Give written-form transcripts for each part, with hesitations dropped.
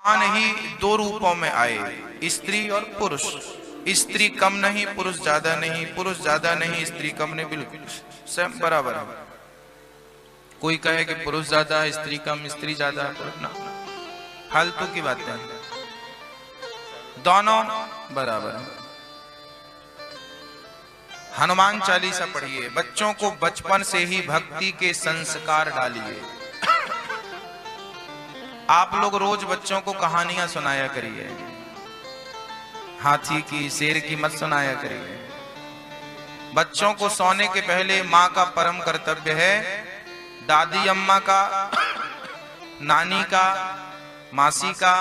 भगवान ही दो रूपों में आए, स्त्री और पुरुष। स्त्री कम नहीं, पुरुष ज्यादा नहीं, पुरुष ज्यादा नहीं, स्त्री कम नहीं, बिल्कुल सब बराबर है। कोई कहे कि पुरुष ज्यादा, स्त्री कम, स्त्री ज्यादा, ना, फालतू की बातें हैं, दोनों बराबर है। हनुमान चालीसा पढ़िए, बच्चों को बचपन से ही भक्ति के संस्कार डालिए। आप लोग रोज बच्चों को कहानियां सुनाया करिए, हाथी की, शेर की मत सुनाया करिए। बच्चों को सोने के पहले माँ का परम कर्तव्य है, दादी अम्मा का, नानी का, मासी का,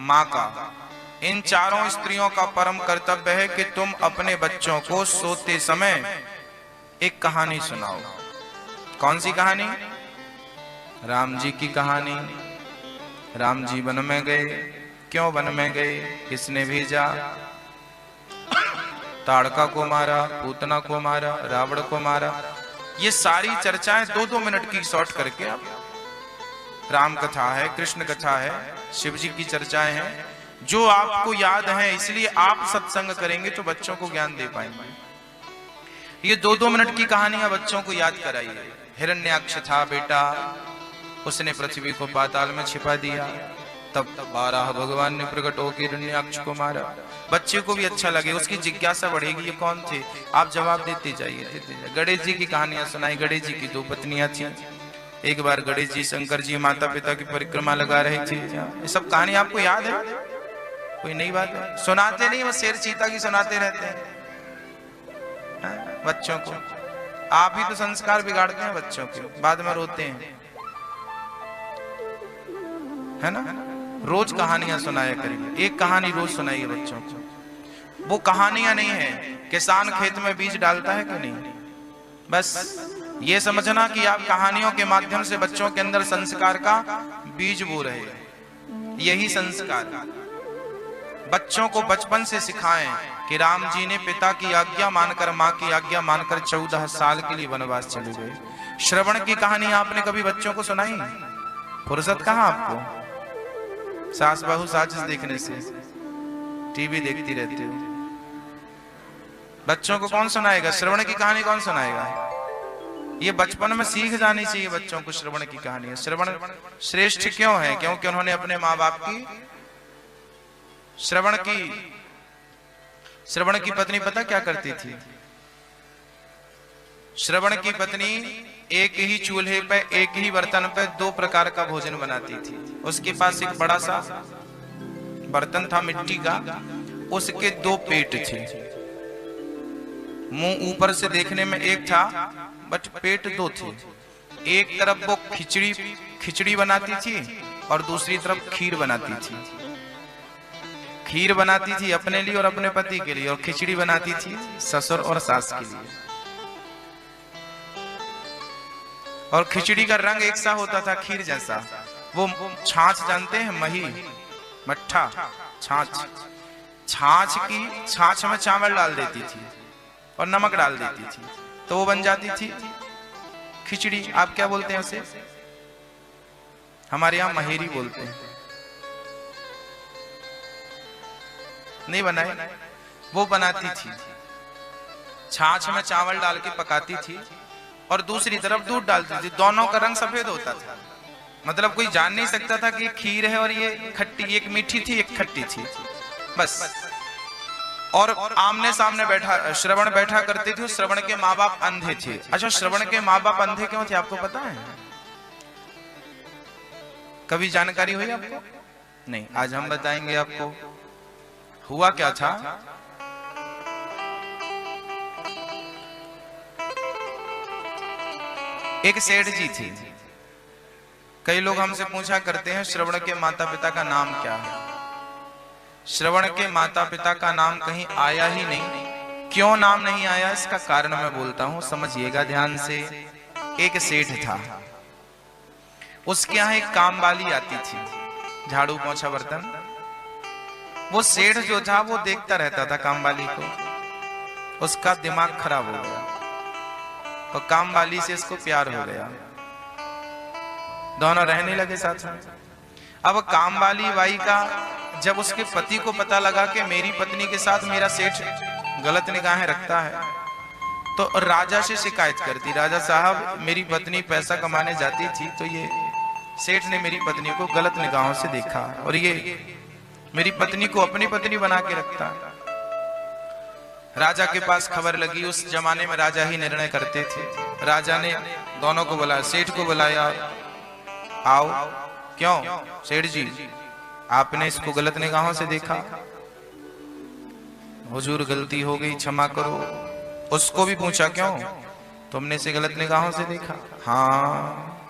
माँ का, इन चारों स्त्रियों का परम कर्तव्य है कि तुम अपने बच्चों को सोते समय एक कहानी सुनाओ। कौन सी कहानी? राम जी की कहानी। राम जी वन में गए, क्यों वन में गए, किसने भेजा, ताड़का को मारा, पूतना को मारा, रावण को मारा, ये सारी चर्चाएं 2-2 मिनट की शॉर्ट करके आप, राम कथा है, कृष्ण कथा है, शिव जी की चर्चाएं हैं, जो आपको याद है। इसलिए आप सत्संग करेंगे तो बच्चों को ज्ञान दे पाएंगे। ये 2-2 मिनट की कहानियां बच्चों को याद कराइए। हिरण्याक्ष था बेटा, उसने पृथ्वी को पाताल में छिपा दिया, तब 12 भगवान ने प्रकट होकर हिरण्याक्ष को मारा। बच्चे को भी अच्छा लगे, उसकी जिज्ञासा बढ़ेगी, ये कौन थे, आप जवाब देते जाइए। गणेश जी की कहानियां सुनाई। गणेश जी की 2 पत्नियां थी। एक बार गणेश जी शंकर जी माता पिता की परिक्रमा लगा रहे थे। ये सब कहानी आपको याद है? कोई नई बात है? सुनाते नहीं, वो शेर चीता की सुनाते रहते हैं बच्चों को। आप ही तो संस्कार बिगाड़ते हैं बच्चों के, बाद में रोते हैं, है ना। रोज कहानियां सुनाया करिए, एक कहानी रोज सुनाइए बच्चों को। वो कहानियां नहीं है, किसान खेत में बीज डालता है कि नहीं, बस ये समझना कि आप कहानियों के माध्यम से बच्चों के अंदर संस्कार का बीज बो रहे हैं। यही संस्कार बच्चों को बचपन से सिखाएं कि राम जी ने पिता की आज्ञा मानकर, माँ की आज्ञा मानकर 14 साल के लिए वनवास चले गए। श्रवण की कहानी आपने कभी बच्चों को सुनाई? फुर्सत कहाँ आपको, सास बहू साजिश देखने से, टीवी देखती रहती हो। बच्चों को कौन सुनाएगा? श्रवण की कहानी कौन सुनाएगा? ये बचपन में सीख जानी चाहिए बच्चों को श्रवण की कहानी। श्रवण श्रेष्ठ क्यों है? क्योंकि उन्होंने अपने माँ बाप की श्रवण की पत्नी पता क्या करती थी? श्रवण की पत्नी एक ही चूल्हे पे, एक ही बर्तन पे 2 प्रकार का भोजन बनाती थी। उसके पास एक बड़ा सा बर्तन था मिट्टी का, उसके 2 पेट थे। मुंह ऊपर से देखने में एक था, बट पेट 2 थे। एक तरफ वो खिचड़ी बनाती थी और दूसरी तरफ खीर बनाती थी। खीर बनाती थी अपने लिए और अपने पति के लिए, और खिचड़ी बनाती थी ससुर और सास के लिए। और खिचड़ी का रंग एक सा होता था खीर जैसा। वो छाछ जानते हैं, मही, मट्ठा, छाछ में चावल डाल देती थी और नमक डाल देती थी, तो वो बन जाती थी खिचड़ी। आप क्या बोलते हैं उसे? हमारे यहां महेरी बोलते हैं। नहीं बनाए? वो बनाती थी, छाछ में चावल डाल के पकाती थी और दूसरी तरफ दूध डालती थी। दोनों का रंग सफेद होता था, मतलब कोई जान नहीं सकता था कि ये खीर है और ये खट्टी, एक मीठी थी एक खट्टी थी, बस। और आमने सामने श्रवण बैठा करते थे। श्रवण के माँ बाप अंधे थे। अच्छा, श्रवण के माँ बाप अंधे क्यों थे आपको पता है? कभी जानकारी हुई आपको? नहीं, आज हम बताएंगे आपको। हुआ क्या था, एक सेठ जी थी। कई लोग हमसे पूछा करते हैं श्रवण के माता पिता का नाम क्या है। श्रवण के माता पिता का नाम कहीं आया ही नहीं। क्यों नाम नहीं आया, इसका कारण मैं बोलता हूं, समझिएगा ध्यान से। एक सेठ था, उसके यहाँ एक काम वाली आती थी, झाड़ू पोंछा बर्तन। वो सेठ जो था वो देखता रहता था काम वाली को। उसका दिमाग खराब हो गया और काम वाली से इसको प्यार हो गया। दोनों रहने लगे साथ में। अब काम वाली बाई का जब उसके पति को पता लगा कि मेरी पत्नी के साथ मेरा सेठ गलत निगाहें रखता है, तो राजा से शिकायत कर दी, राजा साहब मेरी पत्नी पैसा कमाने जाती थी तो ये सेठ ने मेरी पत्नी को गलत निगाहों से देखा और ये मेरी पत्नी को अपनी पत्नी बना के रखता है। राजा के पास खबर लगी, उस जमाने में राजा ही निर्णय करते थे। राजा ने दोनों को बुलाया, सेठ को बुलाया, आओ। क्यों सेठ जी, आपने इसको गलत निगाहों से देखा? हुजूर गलती हो गई, क्षमा करो। उसको भी पूछा, क्यों तुमने इसे गलत निगाहों से देखा? हाँ,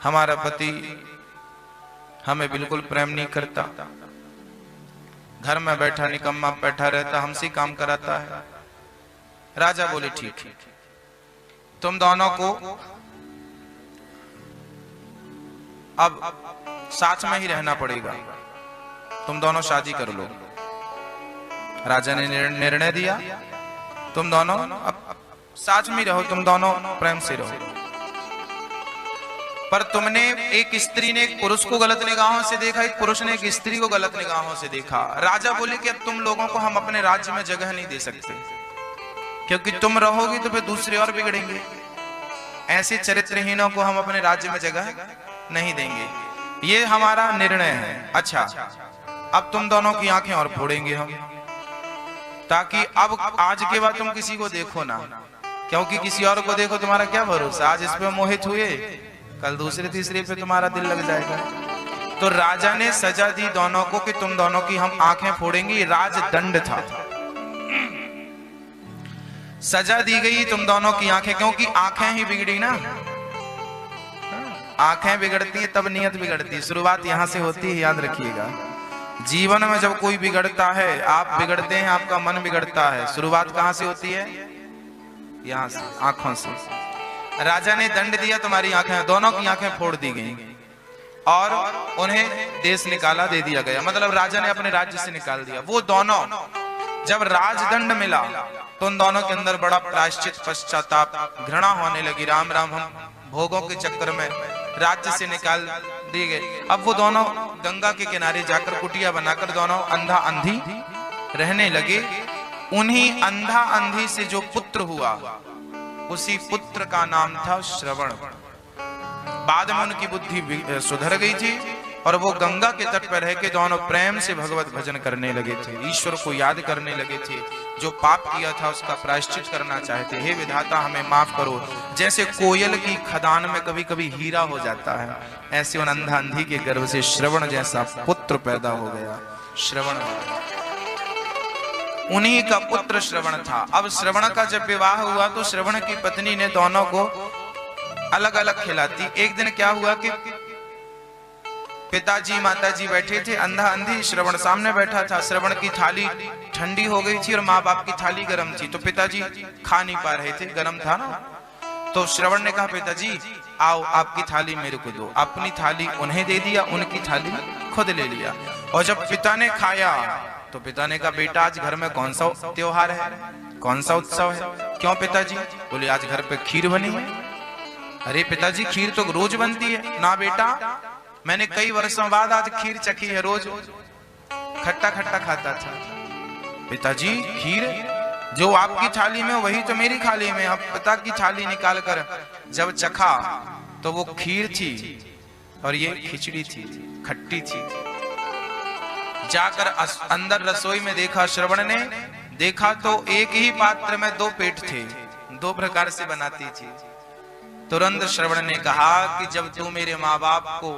हमारा पति हमें बिल्कुल प्रेम नहीं करता, घर में बैठा निकम्मा बैठा रहता, हमसे काम कराता है। राजा बोले ठीक है, तुम दोनों को अब साथ में ही रहना पड़ेगा, तुम दोनों शादी कर लो। राजा ने निर्णय दिया, तुम दोनों अब साथ में रहो, तुम दोनों प्रेम से रहो। पर तुमने, एक स्त्री ने एक पुरुष को गलत निगाहों से देखा, एक पुरुष ने एक स्त्री को गलत निगाहों से देखा। राजा बोले कि अब तुम लोगों को हम अपने राज्य में जगह नहीं दे सकते, क्योंकि तुम रहोगी तो फिर दूसरे और बिगड़ेंगे। ऐसे चरित्रहीनों को हम अपने राज्य में जगह नहीं देंगे, ये हमारा निर्णय है। अच्छा, अब तुम दोनों की आंखें और फोड़ेंगे हम, ताकि अब आज के बाद तुम किसी को देखो ना, क्योंकि किसी और को देखो तुम्हारा क्या भरोसा। आज इस पे मोहित हुए, कल दूसरे तीसरे पे तुम्हारा दिल लग जाएगा। तो राजा ने सजा दी दोनों को कि तुम दोनों की हम आंखें फोड़ेंगे। राजदंड था, सजा दी गई तुम दोनों की आंखें, क्योंकि आंखें ही बिगड़ी ना। आंखें बिगड़ती है तब नियत बिगड़ती है। शुरुआत यहां से होती है, याद रखिएगा। जीवन में जब कोई बिगड़ता है, आप बिगड़ते हैं, आपका मन बिगड़ता है, शुरुआत कहां से होती है? यहां से, आंखों से। राजा ने दंड दिया, तुम्हारी आंखें, दोनों की आंखें फोड़ दी गई और उन्हें देश निकाला दे दिया गया। मतलब राजा ने अपने राज्य से निकाल दिया। वो दोनों, जब राजदंड मिला तो उन दोनों के अंदर बड़ा प्रायश्चित, पश्चाताप, घृणा होने लगी। राम राम, हम भोगों के चक्कर में राज्य से निकाल दिए गए। अब वो दोनों गंगा के किनारे जाकर कुटिया बनाकर दोनों अंधा अंधी रहने लगे। उन्हीं अंधा अंधी से जो पुत्र हुआ, उसी पुत्र का नाम था श्रवण। बाद में उनकी बुद्धि सुधर गई थी और वो गंगा के तट पर रह के दोनों प्रेम से भगवत भजन करने लगे थे, ईश्वर को याद करने लगे थे। जो पाप किया था उसका प्रायश्चित करना चाहते। हे विधाता हमें माफ करो। जैसे कोयल की खदान में कभी कभी हीरा हो जाता है, ऐसे उन अंधा अंधी के गर्भ से श्रवण जैसा पुत्र पैदा हो गया। श्रवण उन्हीं का पुत्र श्रवण था। अब श्रवण का जब विवाह हुआ तो श्रवण की पत्नी ने दोनों को अलग अलग खिलाती। एक दिन क्या हुआ कि पिताजी माताजी बैठे थे, अंधा अंधी, श्रवण सामने बैठा था। श्रवण की थाली ठंडी हो गई थी और माँ बाप की थाली गर्म थी, तो पिताजी खा नहीं पा रहे थे, गर्म था ना। तो श्रवण ने कहा, पिताजी आओ आपकी थाली मेरे को दो। अपनी थाली उन्हें दे दिया, उनकी थाली खुद ले लिया। और जब पिता ने खाया तो पिता ने कहा, बेटा आज घर में कौन सा त्योहार है, कौन सा उत्सव है? क्यों पिताजी? बोले आज घर पे खीर बनी है। अरे पिताजी खीर तो रोज बनती है ना। बेटा मैंने कई वर्षों बाद आज खीर चखी है, रोज खट्टा खट्टा खाता था। पिताजी खीर जो आपकी थाली में वही तो मेरी थाली में। अब पिता की थाली निकाल कर जब चखा तो वो खीर थी और ये खिचड़ी थी, खट्टी थी। जाकर अंदर रसोई में देखा, श्रवण ने देखा तो एक ही पात्र में दो पेट थे, दो प्रकार से बनाती थी। तुरंत श्रवण ने कहा कि जब तू मेरे माँ बाप को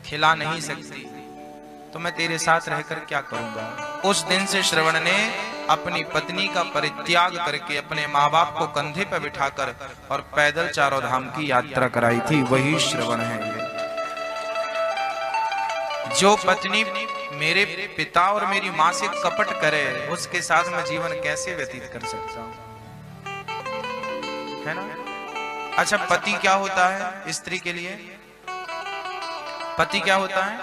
खिला नहीं सकती तो मैं तेरे साथ रहकर क्या करूंगा। उस दिन से श्रवण ने अपनी पत्नी का परित्याग करके अपने माँ बाप को कंधे पर बिठाकर और पैदल चारों धाम की यात्रा कराई थी। वही श्रवण है। जो पत्नी मेरे पिता और मेरी माँ से कपट करे, उसके साथ मैं जीवन कैसे व्यतीत कर सकता हूं, है ना। अच्छा, पति क्या होता है स्त्री के लिए? पति क्या होता है?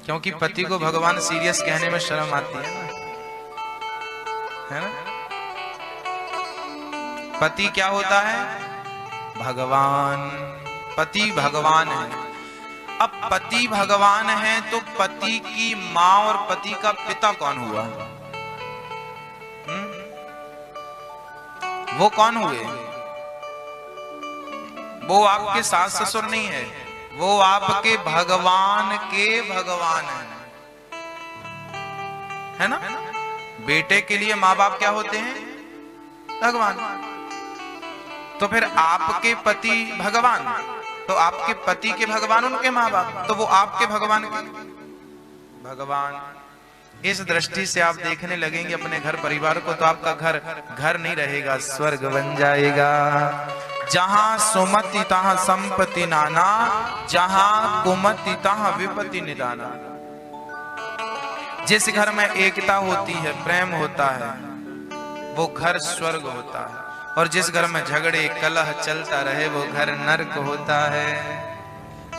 क्योंकि पति को भगवान सीरियस कहने में शर्म आती है ना, है ना। पति क्या होता है? भगवान। पति भगवान है। अब पति भगवान है तो पति की माँ और पति का पिता कौन हुआ? वो कौन हुए? वो आपके सास ससुर नहीं है, वो आपके भगवान के भगवान है ना? बेटे के लिए माँ बाप क्या होते हैं? भगवान। तो फिर आपके पति भगवान, तो आपके पति के भगवान उनके माँ बाप, तो वो आपके भगवान के भगवान। इस दृष्टि से आप देखने लगेंगे अपने घर परिवार को, तो आपका घर घर नहीं रहेगा, स्वर्ग बन जाएगा। जहां सुमति तहां संपत्ति नाना, जहां कुमति तहां विपत्ति निदाना। जिस घर में एकता होती है, प्रेम होता है, वो घर स्वर्ग होता है। और जिस घर में झगड़े कलह चलता रहे, वो घर नरक होता है।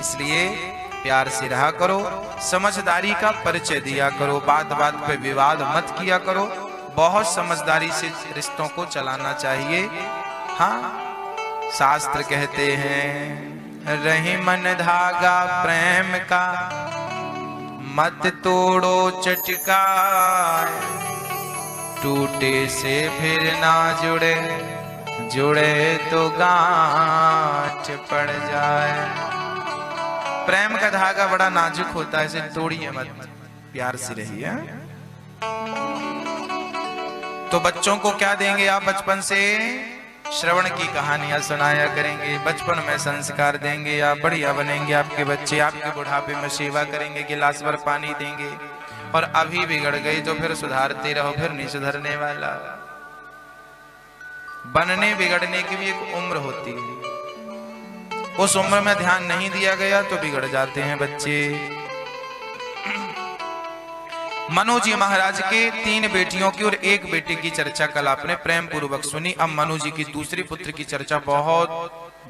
इसलिए प्यार से रहा करो, समझदारी का परिचय दिया करो, बात बात पे विवाद मत किया करो, बहुत समझदारी से रिश्तों को चलाना चाहिए। हाँ, शास्त्र कहते हैं, रही मन धागा प्रेम का, मत तोड़ो चटका, टूटे से फिर ना जुड़े, जुड़े तो गांठ पड़ जाए। प्रेम का धागा बड़ा नाजुक होता है, इसे तोड़िए मत, प्यार से रहिए। तो बच्चों को क्या देंगे आप? बचपन से श्रवण की कहानियां सुनाया करेंगे, बचपन में संस्कार देंगे, आप बढ़िया बनेंगे। आपके बच्चे आपके बुढ़ापे में सेवा करेंगे, गिलास भर पानी देंगे। और अभी बिगड़ गई तो फिर सुधारते रहो, फिर नहीं सुधरने वाला। बनने बिगड़ने की भी एक उम्र होती है, उस उम्र में ध्यान नहीं दिया गया तो बिगड़ जाते हैं बच्चे। मनु जी महाराज के 3 बेटियों की और 1 बेटे की चर्चा कल आपने प्रेम पूर्वक सुनी। अब मनु जी की दूसरी पुत्र की चर्चा बहुत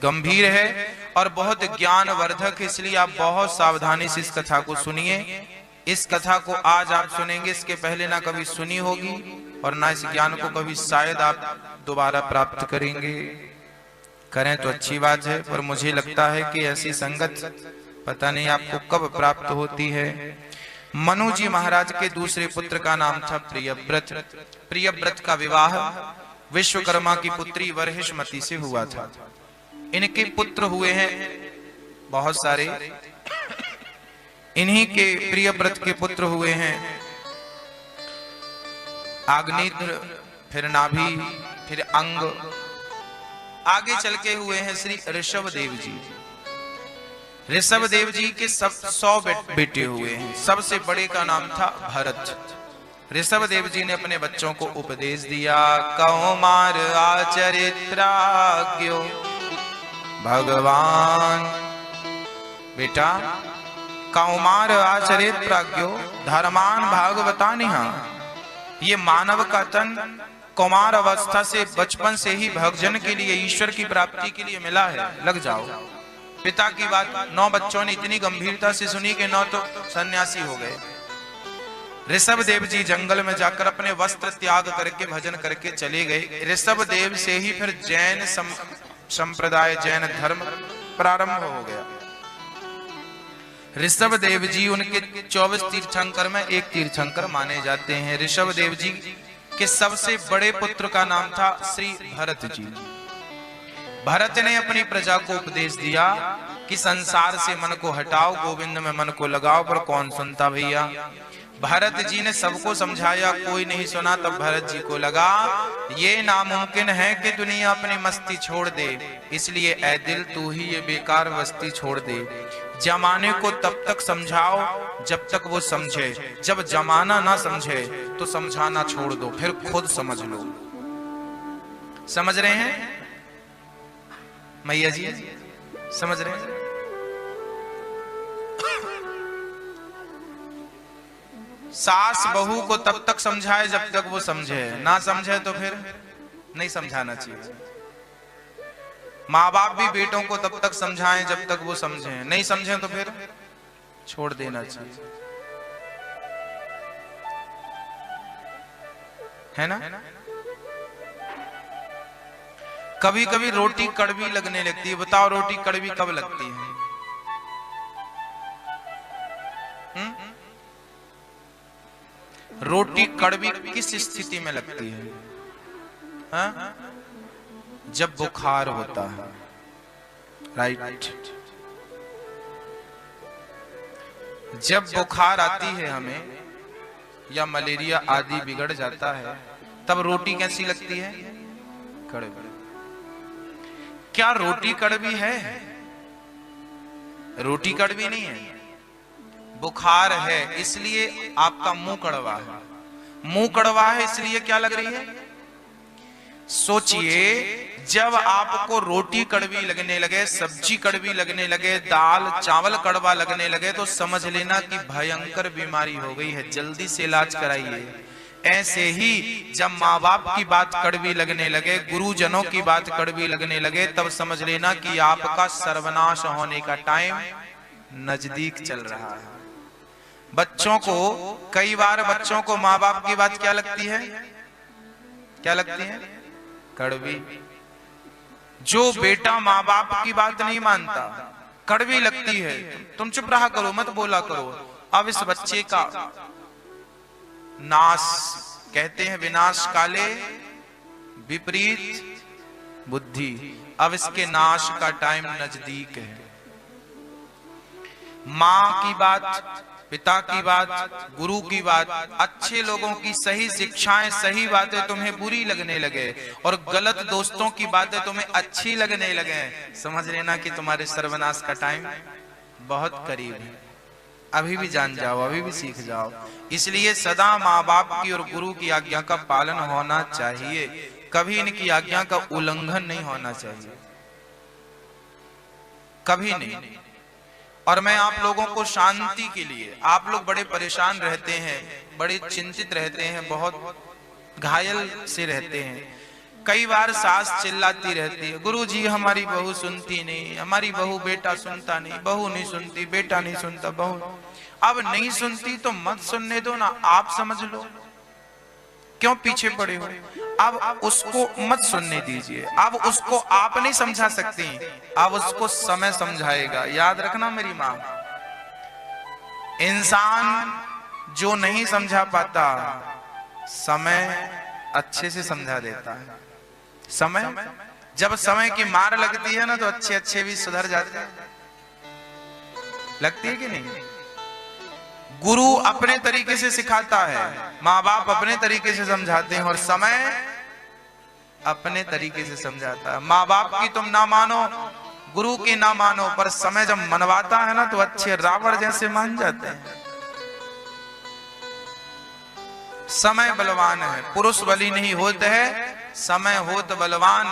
गंभीर है और बहुत ज्ञानवर्धक, इसलिए आप बहुत सावधानी से इस कथा को सुनिए। इस कथा को आज आप सुनेंगे, इसके पहले ना कभी सुनी होगी और ना इस ज्ञान को कभी शायद आप दोबारा प्राप्त करेंगे। करें तो अच्छी बात है, पर मुझे लगता है कि ऐसी संगत पता नहीं आपको कब प्राप्त होती है। मनु जी महाराज के दूसरे पुत्र का नाम था प्रियव्रत। प्रियव्रत का विवाह विश्वकर्मा की पुत्री वर्हिष्मति से हुआ था। इनके पुत्र हुए हैं बहुत सारे। इन्हीं के प्रियव्रत के पुत्र हुए हैं आग्नेत्र, फिर नाभि, फिर अंग, आगे चल के हुए हैं श्री ऋषभ देव जी। ऋषभ देव जी के सब 100 बेटे हुए हैं। सबसे बड़े का नाम था भरत। ऋषभ देव जी ने अपने बच्चों को उपदेश दिया, कौमार आचरित्राज्ञो भगवान। बेटा, कौमार आचरित प्राज्ञो धर्मान भागवतानिहा। ये मानव का तन कौमार अवस्था से, बचपन से ही भक्तजन के लिए, ईश्वर की प्राप्ति के लिए मिला है, लग जाओ। पिता की बात 9 बच्चों ने इतनी गंभीरता से सुनी कि 9 तो सन्यासी हो गए। ऋषभ देव जी जंगल में जाकर अपने वस्त्र त्याग करके भजन करके चले गए। ऋषभ देव से ही फिर जैन संप्रदाय, जैन धर्म प्रारंभ हो गया। ऋषभ देव जी उनके 24 तीर्थंकर में एक तीर्थंकर माने जाते हैं। ऋषभ देव जी के सबसे बड़े पुत्र का नाम था श्री भरत जी। भरत ने अपनी प्रजा को उपदेश दिया कि संसार से मन को हटाओ, गोविंद में मन को लगाओ, पर कौन सुनता भैया। भरत जी ने सबको समझाया, कोई नहीं सुना। तब भरत जी को लगा ये नामुमकिन है कि दुनिया अपनी मस्ती छोड़ दे, इसलिए ऐ दिल तू ही ये बेकार मस्ती छोड़ दे। जमाने को तब तक समझाओ जब तक वो समझे, जब जमाना ना समझे तो समझाना छोड़ दो, फिर खुद समझ लो। समझ रहे हैं मैया जी? समझ रहे हैं? सास बहू को तब तक समझाए जब तक वो समझे, ना समझे तो फिर नहीं समझाना चाहिए। माँ बाप भी बेटों को तब तक समझाएं जब तक वो समझे, नहीं समझे तो फिर छोड़ देना चाहिए, है ना? कभी कभी रोटी कड़वी लगने लगती है। बताओ रोटी कड़वी कब लगती है? रोटी कड़वी किस स्थिति में लगती है? हा? जब बुखार होता है, राइट। जब बुखार आती है हमें या मलेरिया आदि बिगड़ जाता है, तब रोटी कैसी लगती है? कड़वी। क्या रोटी कड़वी है? रोटी कड़वी नहीं है। बुखार है इसलिए आपका मुंह कड़वा है। मुंह कड़वा है इसलिए क्या लग रही है? सोचिए, जब आपको रोटी कड़वी लगने लगे, सब्जी कड़वी लगने लगे, दाल चावल कड़वा लगने लगे, तो समझ लेना कि भयंकर बीमारी हो गई है, जल्दी से इलाज कराइए। ऐसे ही जब माँ बाप की बात कड़वी लगने लगे, गुरुजनों की बात कड़वी लगने लगे, तब समझ लेना कि आपका सर्वनाश होने का टाइम नजदीक चल रहा है। बच्चों को, कई बार बच्चों को माँ बाप की बात क्या लगती है? क्या लगती है? कड़वी। जो बेटा माँ बाप की बात नहीं मानता, कड़वी लगती है, तुम चुप रहा करो, मत बोला करो। अब इस बच्चे का नाश, कहते हैं विनाश काले विपरीत बुद्धि, अब इसके नाश का टाइम नजदीक है। माँ की बात, पिता की बात, गुरु की बात, अच्छे लोगों की सही शिक्षाएं, सही बातें तुम्हें बुरी लगने लगे और गलत दोस्तों की बातें तुम्हें अच्छी लगने लगे, समझ लेना कि तुम्हारे सर्वनाश का टाइम बहुत करीब है। अभी भी जान जाओ, अभी भी सीख जाओ। इसलिए सदा माँ बाप की और गुरु की आज्ञा का पालन होना चाहिए, कभी इनकी आज्ञा का उल्लंघन नहीं होना चाहिए, कभी नहीं। और मैं आप लोगों को शांति के लिए, आप लोग बड़े परेशान रहते हैं, बड़े चिंतित रहते हैं, बहुत घायल से रहते हैं। कई बार सास चिल्लाती रहती है, गुरुजी हमारी बहू सुनती नहीं, हमारी बहू, बेटा सुनता नहीं, बहू नहीं सुनती, बेटा नहीं सुनता, बहू। अब नहीं सुनती तो मत सुनने दो ना, आप समझ लो, क्यों पीछे पड़े हो? अब उसको मत सुनने दीजिए। अब उसको आप नहीं समझा सकती, अब उसको समय समझाएगा। याद रखना मेरी माँ, इंसान जो नहीं समझा पाता, समय अच्छे से समझा देता है। समय, जब समय की मार लगती है ना, तो अच्छे अच्छे भी सुधर जाते हैं। लगती है कि नहीं? गुरु अपने तरीके से सिखाता है, माँ बाप अपने तरीके से समझाते हैं, और समय अपने तरीके से समझाता है। माँ बाप की तुम ना मानो, गुरु की ना मानो, पर समय जब मनवाता है ना, तो अच्छे रावण जैसे मान जाते हैं। समय बलवान है, पुरुष बली नहीं होते है, समय होत बलवान।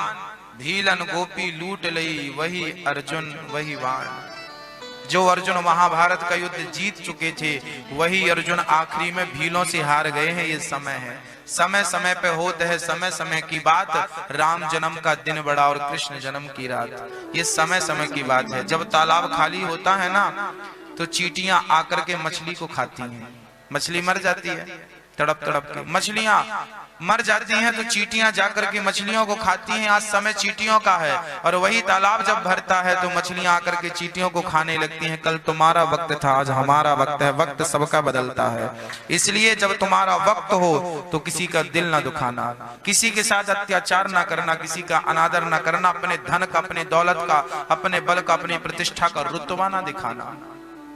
भीलन गोपी लूट लई, वही अर्जुन वही वाण। जो अर्जुन महाभारत का युद्ध जीत चुके थे, वही अर्जुन आखिरी में भीलों से हार गए हैं। ये समय है, समय समय पे होता है समय समय की बात। राम जन्म का दिन बड़ा और कृष्ण जन्म की रात, ये समय समय की बात है। जब तालाब खाली होता है ना, तो चींटियां आकर के मछली को खाती हैं। मछली मर जाती है, तड़प तड़प के मछलियां मर जाती हैं, तो चींटियां जाकर के मछलियों को खाती हैं। आज समय चींटियों का है, और वही तालाब जब भरता है तो मछलियां आकर के चींटियों को खाने लगती हैं। कल तुम्हारा वक्त था, आज हमारा वक्त है, वक्त सबका बदलता है। इसलिए जब तुम्हारा वक्त हो तो किसी का दिल ना दुखाना, किसी के साथ अत्याचार ना करना, किसी का अनादर ना करना, अपने धन का, अपने दौलत का, अपने बल का, अपनी प्रतिष्ठा का रुतबा ना दिखाना,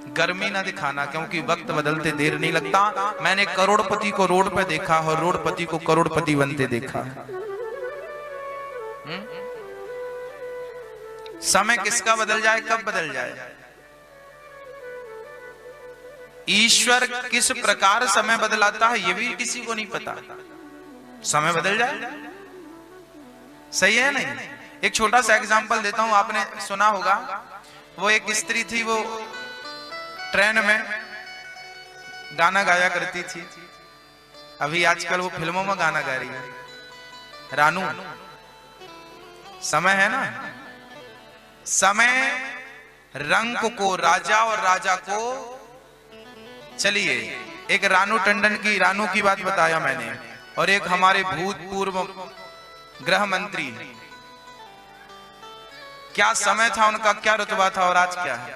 गर्मी ना दिखाना, क्योंकि वक्त बदलते देर नहीं लगता। मैंने करोड़पति को रोड पे देखा और रोडपति को करोड़पति बनते देखा। समय किसका बदल जाए, कब बदल जाए, ईश्वर किस प्रकार समय बदलाता है, ये भी किसी को नहीं पता। समय बदल जाए, सही है नहीं? एक छोटा सा एग्जांपल देता हूं, आपने सुना होगा, वो एक स्त्री थी, वो ट्रेन में गाना गाया करती थी। अभी आजकल वो फिल्मों में गाना गा रही है, रानू। समय है ना, समय रंग को, राजा और राजा को। चलिए, एक रानू टंडन की, रानू की बात बताया मैंने, और एक हमारे भूतपूर्व गृह मंत्री क्या समय था उनका, क्या रुतबा था और आज क्या है।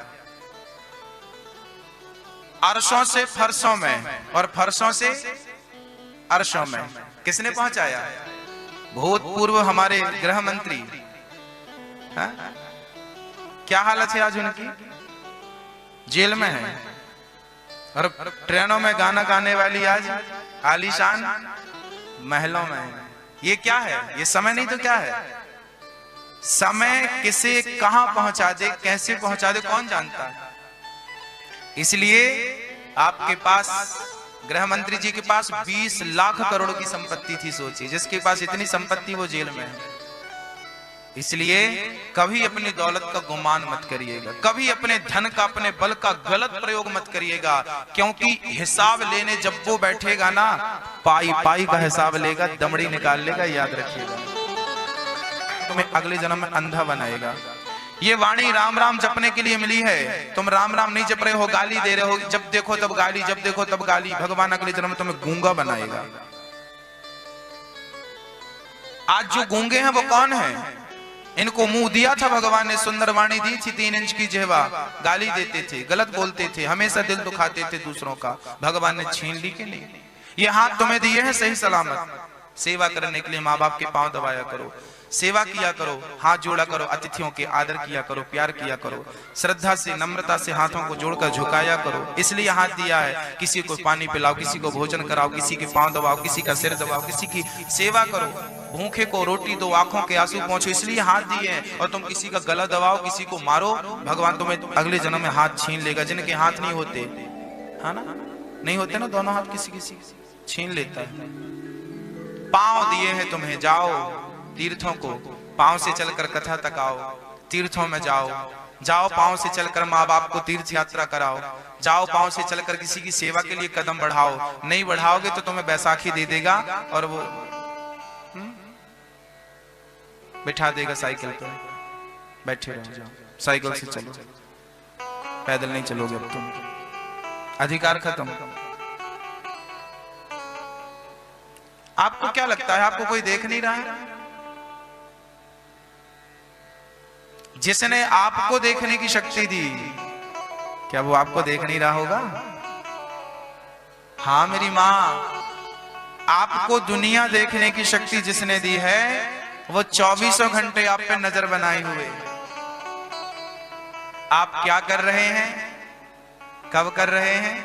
अर्शों से फरसों में और फरसों से अर्शों में किसने पहुंचाया? भूतपूर्व हमारे गृह मंत्री। हा? क्या हालत है आज उनकी? जेल में है। और ट्रेनों में गाना गाने वाली आज आलीशान महलों में है। ये क्या है? ये समय नहीं तो क्या है? समय किसे कहां पहुंचा दे, कैसे पहुंचा दे, कौन जानता है। इसलिए आपके पास, गृह मंत्री जी के पास 20 लाख करोड़ की संपत्ति थी। सोचिए, जिसके पास इतनी संपत्ति वो जेल में है। इसलिए कभी अपनी दौलत का गुमान मत करिएगा, कभी अपने धन का, अपने बल का गलत प्रयोग मत करिएगा, क्योंकि हिसाब लेने जब वो बैठेगा ना, पाई पाई का हिसाब लेगा, दमड़ी निकाल लेगा। याद रखिएगा, तुम्हें अगले जन्म में अंधा बनाएगा। ये वाणी राम राम जपने के लिए मिली है। तुम राम राम नहीं जप रहे हो, गाली दे रहे हो, जब देखो तब गाली, जब देखो तब गाली। भगवान अगले जन्म में तुम्हें गूंगा बनाएगा। आज जो गूंगे हैं वो कौन है? इनको मुंह दिया था भगवान ने, सुंदर वाणी दी थी, 3 इंच की जिह्वा, गाली देते थे, गलत बोलते थे, हमेशा दिल दुखाते थे दूसरों का। भगवान ने छीन ली कि नहीं? ये हाथ तुम्हें दिए हैं सही सलामत सेवा करने के लिए। माँ बाप के पांव दबाया करो, सेवा किया करो, हाथ जोड़ा करो, अतिथियों के आदर किया करो, प्यार किया करो, श्रद्धा से, नम्रता से हाथों को जोड़कर झुकाया करो। इसलिए हाथ दिया है। किसी को पानी पिलाओ, किसी को भोजन कराओ, किसी के पांव दबाओ, किसी का सिर दबाओ, किसी की सेवा करो, भूखे को रोटी दो, आंखों के आंसू पहुंचो। इसलिए हाथ दिए हैं। और तुम किसी का गला दबाओ, किसी को मारो, भगवान तुम्हें अगले जन्म में हाथ छीन लेगा। जिनके हाथ नहीं होते, है ना, नहीं होते ना दोनों हाथ, किसी किसी छीन लेता है। पांव दिए हैं तुम्हें, जाओ तीर्थों को, पांव से चलकर कथा तक आओ, तीर्थों में जाओ, जाओ पांव से चलकर माँ बाप को तीर्थ यात्रा कराओ, जाओ पांव से चलकर किसी की सेवा के लिए कदम बढ़ाओ। नहीं बढ़ाओगे तो तुम्हें बैसाखी दे देगा और वो बिठा देगा साइकिल पर, बैठे रहो, जाओ साइकिल से चलो, पैदल नहीं चलोगे अब तुम, अधिकार खत्म। आपको क्या लगता है, आपको कोई देख नहीं रहा है? जिसने आपको देखने की शक्ति दी, क्या वो आपको देख नहीं रहा होगा? हाँ मेरी माँ, आपको दुनिया देखने की शक्ति जिसने दी है, वो 24 घंटे आप पे नजर बनाए हुए। आप क्या कर रहे हैं, कब कर रहे हैं,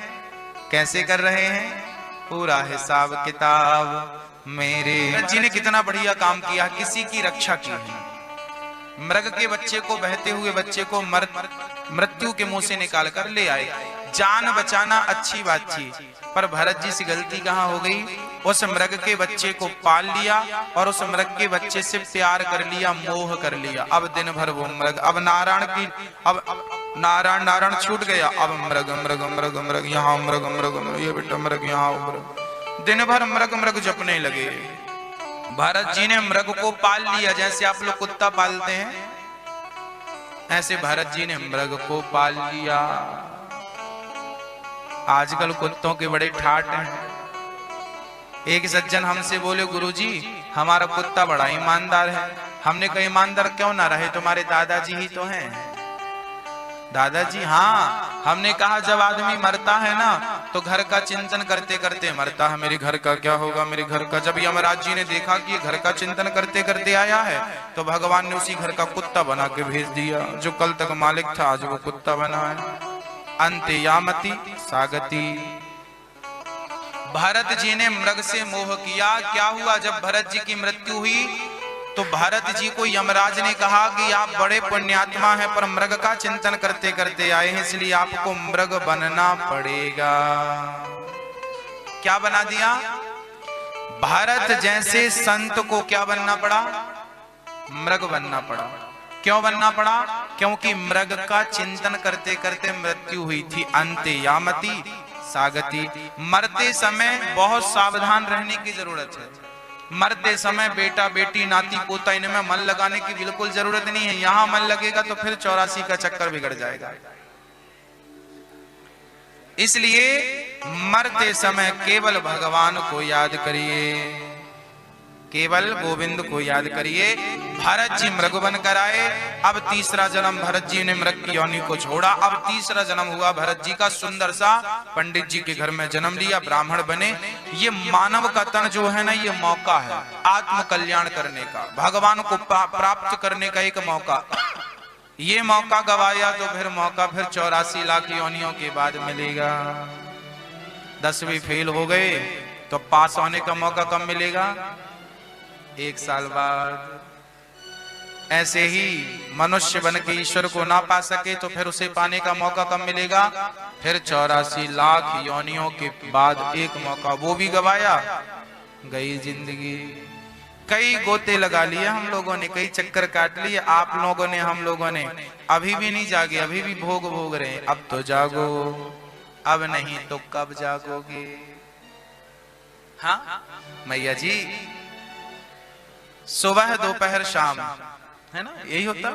कैसे कर रहे हैं, पूरा हिसाब किताब मेरे जी ने कितना बढ़िया काम किया, किसी की रक्षा की है। मृग के बच्चे को, बहते हुए बच्चे को मृत्यु के मुंह से निकाल कर ले आए। जान बचाना अच्छी बात थी, पर भरत जी से गलती कहां हो गई? उस मृग के बच्चे को पाल लिया और उस मृग के बच्चे से प्यार कर लिया, मोह कर लिया। अब दिन भर वो मृग, अब नारायण की, अब नारायण नारायण छूट गया, अब मृग मृग मृग मृग, यहाँ मृग मृग मृग, ये बेटा मृग, यहाँ मृग, दिन भर मृग मृग जपने लगे। भरत जी ने मृग को पाल लिया, जैसे आप लोग कुत्ता पालते हैं, ऐसे भरत जी ने मृग को पाल लिया। आजकल कुत्तों के बड़े ठाट हैं। एक सज्जन हमसे बोले, गुरुजी हमारा कुत्ता बड़ा ईमानदार है। हमने कहा ईमानदार क्यों ना रहे, तुम्हारे दादाजी ही तो हैं। दादाजी? हाँ। हमने कहा जब आदमी मरता है ना, तो घर का चिंतन करते करते मरता है, मेरे घर का क्या होगा, मेरे घर का। जब यमराज जी ने देखा कि ये घर का चिंतन करते करते आया है, तो भगवान ने उसी घर का कुत्ता बना के भेज दिया। जो कल तक मालिक था, आज वो कुत्ता बना है। अंत्ययामति सागति। भरत जी ने मृग से मोह किया। क्या हुआ, जब भरत जी की मृत्यु हुई तो भरत जी को यमराज ने कहा कि आप बड़े पुण्यात्मा हैं, पर मृग का चिंतन करते करते आए हैं, इसलिए आपको मृग बनना पड़ेगा। क्या बना दिया? भरत जैसे संत को क्या बनना पड़ा? मृग बनना पड़ा। क्यों बनना पड़ा? क्योंकि मृग का चिंतन करते करते मृत्यु हुई थी। अंत्ययामति सागति। मरते समय बहुत सावधान रहने की जरूरत है। मरते समय बेटा बेटी नाती पोता इनमें मन लगाने की बिल्कुल जरूरत नहीं है। यहां मन लगेगा तो फिर 84 का चक्कर बिगड़ जाएगा। इसलिए मरते समय केवल भगवान को याद करिए। केवल गोविंद को याद करिए। भरत जी मृग बन कर आए। अब तीसरा जन्म भरत जी ने मृग की योनि को छोड़ा। अब तीसरा जन्म हुआ भरत जी का। सुंदर सा पंडित जी के घर में जन्म लिया, ब्राह्मण बने। ये मानव का तन जो है ना, ये मौका है आत्म कल्याण करने का, भगवान को प्राप्त करने का एक मौका। ये मौका गवाया तो फिर मौका फिर 84 लाख योनियों के बाद मिलेगा। 10वीं फेल हो गए तो पास होने का मौका कब मिलेगा? 1 साल बाद। ऐसे ही मनुष्य बन के ईश्वर को ना पा सके तो फिर उसे पाने का मौका कब मिलेगा? फिर 84 लाख योनियों के बाद एक मौका, वो भी गवाया। गई जिंदगी। कई गोते लगा लिए हम लोगों ने, कई चक्कर काट लिए आप लोगों ने, हम लोगों ने। अभी भी नहीं जागे, अभी भी भोग रहे हैं। अब तो जागो, अब नहीं तो कब जागोगे? हाँ मैया जी, सुबह दोपहर शाम, है ना, यही होता।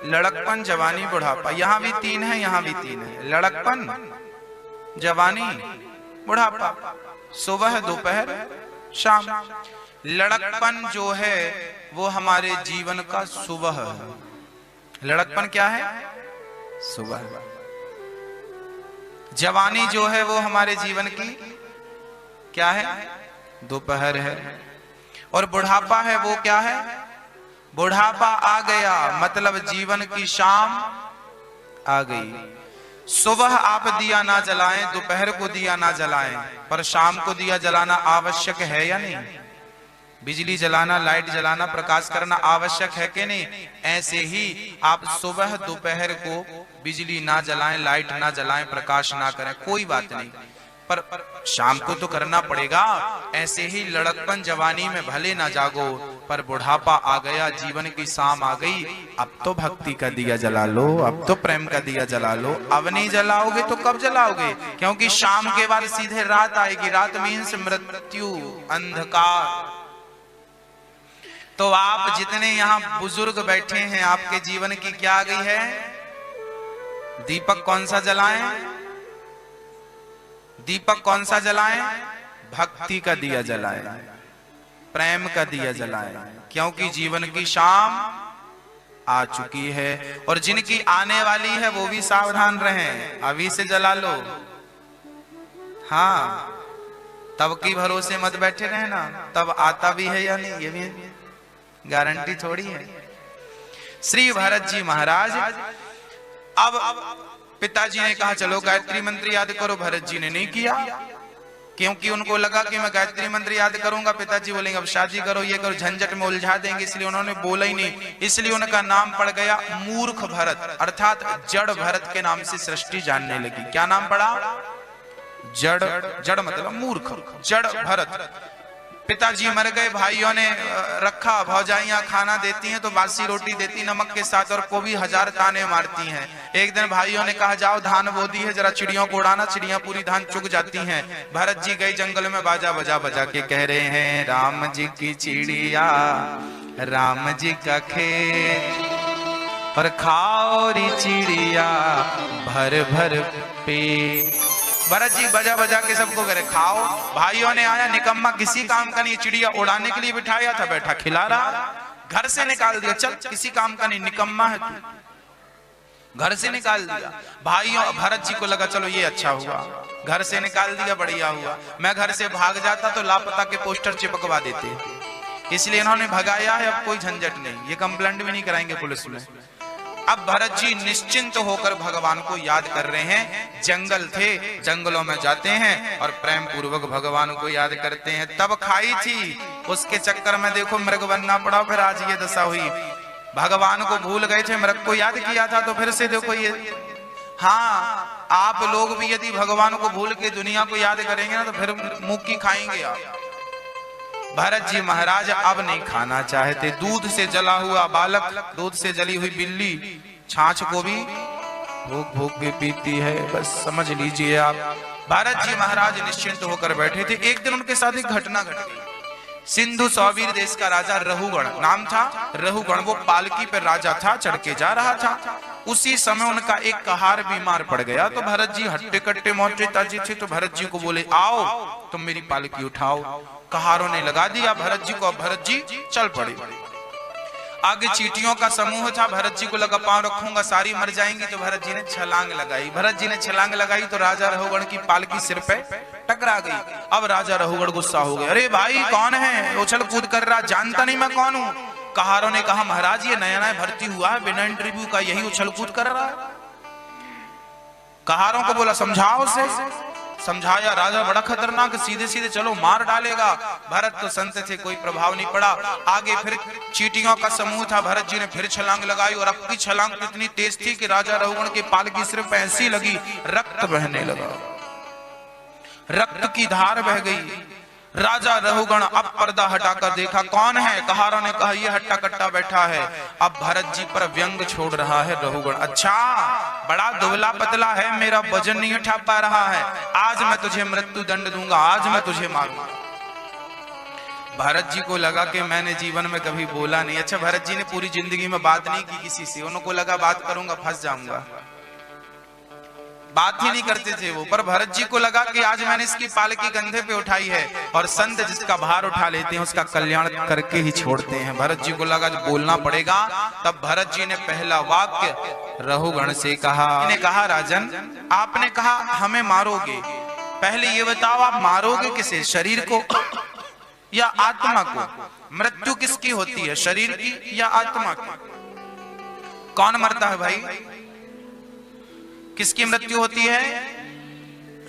लड़कपन जवानी बुढ़ापा, यहाँ भी 3 है, यहाँ भी 3 है। लड़कपन जवानी बुढ़ापा, सुबह दोपहर शाम। लड़कपन जो है वो हमारे जीवन का सुबह है। लड़कपन क्या है? सुबह। जवानी जो है वो हमारे जीवन की क्या है? दोपहर है। और बुढ़ापा है वो क्या है? बुढ़ापा आ गया मतलब जीवन की शाम आ गई। सुबह आप दिया ना जलाएं, दोपहर को दिया ना जलाएं, पर शाम को दिया जलाना आवश्यक है या नहीं? बिजली जलाना, लाइट जलाना, प्रकाश करना आवश्यक है कि नहीं? ऐसे ही आप सुबह दोपहर को बिजली ना जलाएं, लाइट ना जलाएं, प्रकाश ना करें, कोई बात नहीं, पर शाम को तो करना पड़ेगा। ऐसे ही लड़कपन जवानी में भले ना जागो, पर बुढ़ापा आ गया, जीवन की शाम आ गई, अब तो भक्ति का दिया जला लो, अब तो प्रेम का दिया जला लो। अब नहीं जलाओगे तो कब जलाओगे? क्योंकि शाम के बाद सीधे रात आएगी। रात मीन्स मृत्यु, अंधकार। तो आप जितने यहाँ बुजुर्ग बैठे हैं, आपके जीवन की क्या आ गई है? दीपक कौन सा जलाएं? दीपक कौन सा जलाएं? भक्ति का दिया जलाएं, प्रेम का दिया जलाएं, क्योंकि जीवन की शाम आ चुकी है। और जिनकी आने वाली है वो भी सावधान रहें, अभी से जला लो। हाँ, तब की भरोसे मत बैठे रहना, तब आता भी है या नहीं, ये भी गारंटी थोड़ी है। श्री भरत जी महाराज, अब पिताजी ने कहा चलो गायत्री मंत्र याद करो। भरत जी ने नहीं किया, क्योंकि उनको लगा कि मैं गायत्री मंत्र याद करूंगा, पिताजी बोलेंगे अब शादी करो, ये करो, झंझट में उलझा देंगे, इसलिए उन्होंने बोला ही नहीं। इसलिए उनका नाम पड़ गया मूर्ख भरत, अर्थात जड़ भरत के नाम से सृष्टि जानने लगी। क्या नाम पड़ा? जड़। जड़ मतलब मूर्ख, जड़ भरत। पिताजी मर गए, भाइयों ने रखा, भौजाइयां खाना देती हैं तो बासी रोटी देती नमक के साथ, और को भी 1000 ताने मारती हैं। एक दिन भाइयों ने कहा जाओ धान बो दी है, जरा चिड़ियों को उड़ाना, चिड़ियां पूरी धान चुग जाती हैं। भरत जी गए जंगल में, बाजा बजा बजा के कह रहे हैं राम जी की चिड़िया, राम जी का खेत, और खाओ री चिड़िया भर भर पेट। भरत जी बजा बजा के सबको करे खाओ। भाइयों ने आया, निकम्मा किसी काम का नहीं, चिड़िया उड़ाने के लिए बिठाया था, बैठा खिला रहा, घर से निकाल दिया, चल किसी काम का नहीं, निकम्मा है तू, घर से निकाल दिया। भाइयों, भरत जी को लगा चलो ये अच्छा हुआ, घर से निकाल दिया, बढ़िया हुआ। मैं घर से भाग जाता तो लापता के पोस्टर चिपकवा देते, इसलिए इन्होंने भगाया है, अब कोई झंझट नहीं, ये कंप्लेंट भी नहीं कराएंगे पुलिस में। अब भरत जी निश्चिंत होकर भगवान को याद कर रहे हैं। जंगल थे, जंगलों में जाते हैं और प्रेम पूर्वक भगवान को याद करते हैं। तब खाई थी, उसके चक्कर में देखो मृग बनना पड़ा, फिर आज ये दशा हुई। भगवान को भूल गए थे, मृग को याद किया था, तो फिर से देखो ये। हाँ, आप लोग भी यदि भगवान को भूल के दुनिया को याद करेंगे ना तो फिर मुंह की खाएंगे आप। भरत जी महाराज अब नहीं खाना चाहते। दूध से जला हुआ बालक, दूध से जली हुई बिल्ली छाछ को भी भूख भूख के पीती है, बस समझ लीजिए आप। भरत जी महाराज निश्चिंत होकर बैठे थे। एक दिन उनके साथ एक घटना घट गई। सिंधु सौवीर देश का राजा रहुगण नाम था। रहुगण वो पालकी पर राजा था, चढ़ के जा रहा था। उसी समय उनका एक कहार बीमार पड़ गया। तो भरत जी हट्टे कट्टे मोटे ताजे थे, तो भरत जी को बोले आओ तुम मेरी पालकी उठाओ। कहारों ने लगा दिया भरत जी को, भरत जी चल पड़े। आगे चींटियों का समूह था, भरत जी को लगा पांव रखूंगा सारी मर जाएंगी, तो भरत जी ने छलांग लगाई। भरत जी ने छलांग लगाई तो राजा रहुगण की पालकी सिर पे टकरा गई। अब राजा रहुगण गुस्सा हो गए, अरे भाई कौन है उछल कूद कर रहा, जानता नहीं मैं कौन हूं। कहारों ने कहा महाराज ये नया नया भर्ती हुआ है, बिना इंटरव्यू का यही उछल कूद कर रहा है। कहारों को बोला समझाओ उसे। समझाया, राजा बड़ा खतरनाक, सीधे सीधे चलो मार डालेगा। भरत तो संत थे, कोई प्रभाव नहीं पड़ा। आगे फिर चींटियों का समूह था, भरत जी ने फिर छलांग लगाई और अब की छलांग इतनी तेज थी कि राजा रहुगण की पालकी सिर्फ ऐसी लगी, रक्त बहने लगा, रक्त की धार बह गई। राजा रहुगण अब पर्दा हटाकर देखा कौन है। कहारों ने कहा ये हट्टा कट्टा बैठा है। अब भरत जी पर व्यंग छोड़ रहा है रहुगण, अच्छा बड़ा दुबला पतला है, मेरा वजन नहीं उठा पा रहा है, आज मैं तुझे मृत्यु दंड दूंगा, आज मैं तुझे मारूंगा। भरत जी को लगा कि मैंने जीवन में कभी बोला नहीं। अच्छा भरत जी ने पूरी जिंदगी में बात नहीं की किसी से, उनको लगा बात करूंगा फंस जाऊंगा, बात ही नहीं करते थे वो। पर भरत जी को लगा कि आज मैंने इसकी पालकी कंधे पे उठाई है, और संत जिसका भार उठा लेते हैं उसका कल्याण करके ही छोड़ते हैं। भरत जी को लगा जब बोलना पड़ेगा। तब भरत जी ने पहला वाक्य रहुगण से कहा, राजन आपने कहा हमें मारोगे, पहले ये बताओ आप मारोगे किसे, शरीर को या आत्मा को? मृत्यु किसकी होती है, शरीर की या आत्मा की? कौन मरता है भाई? किसकी मृत्यु होती है?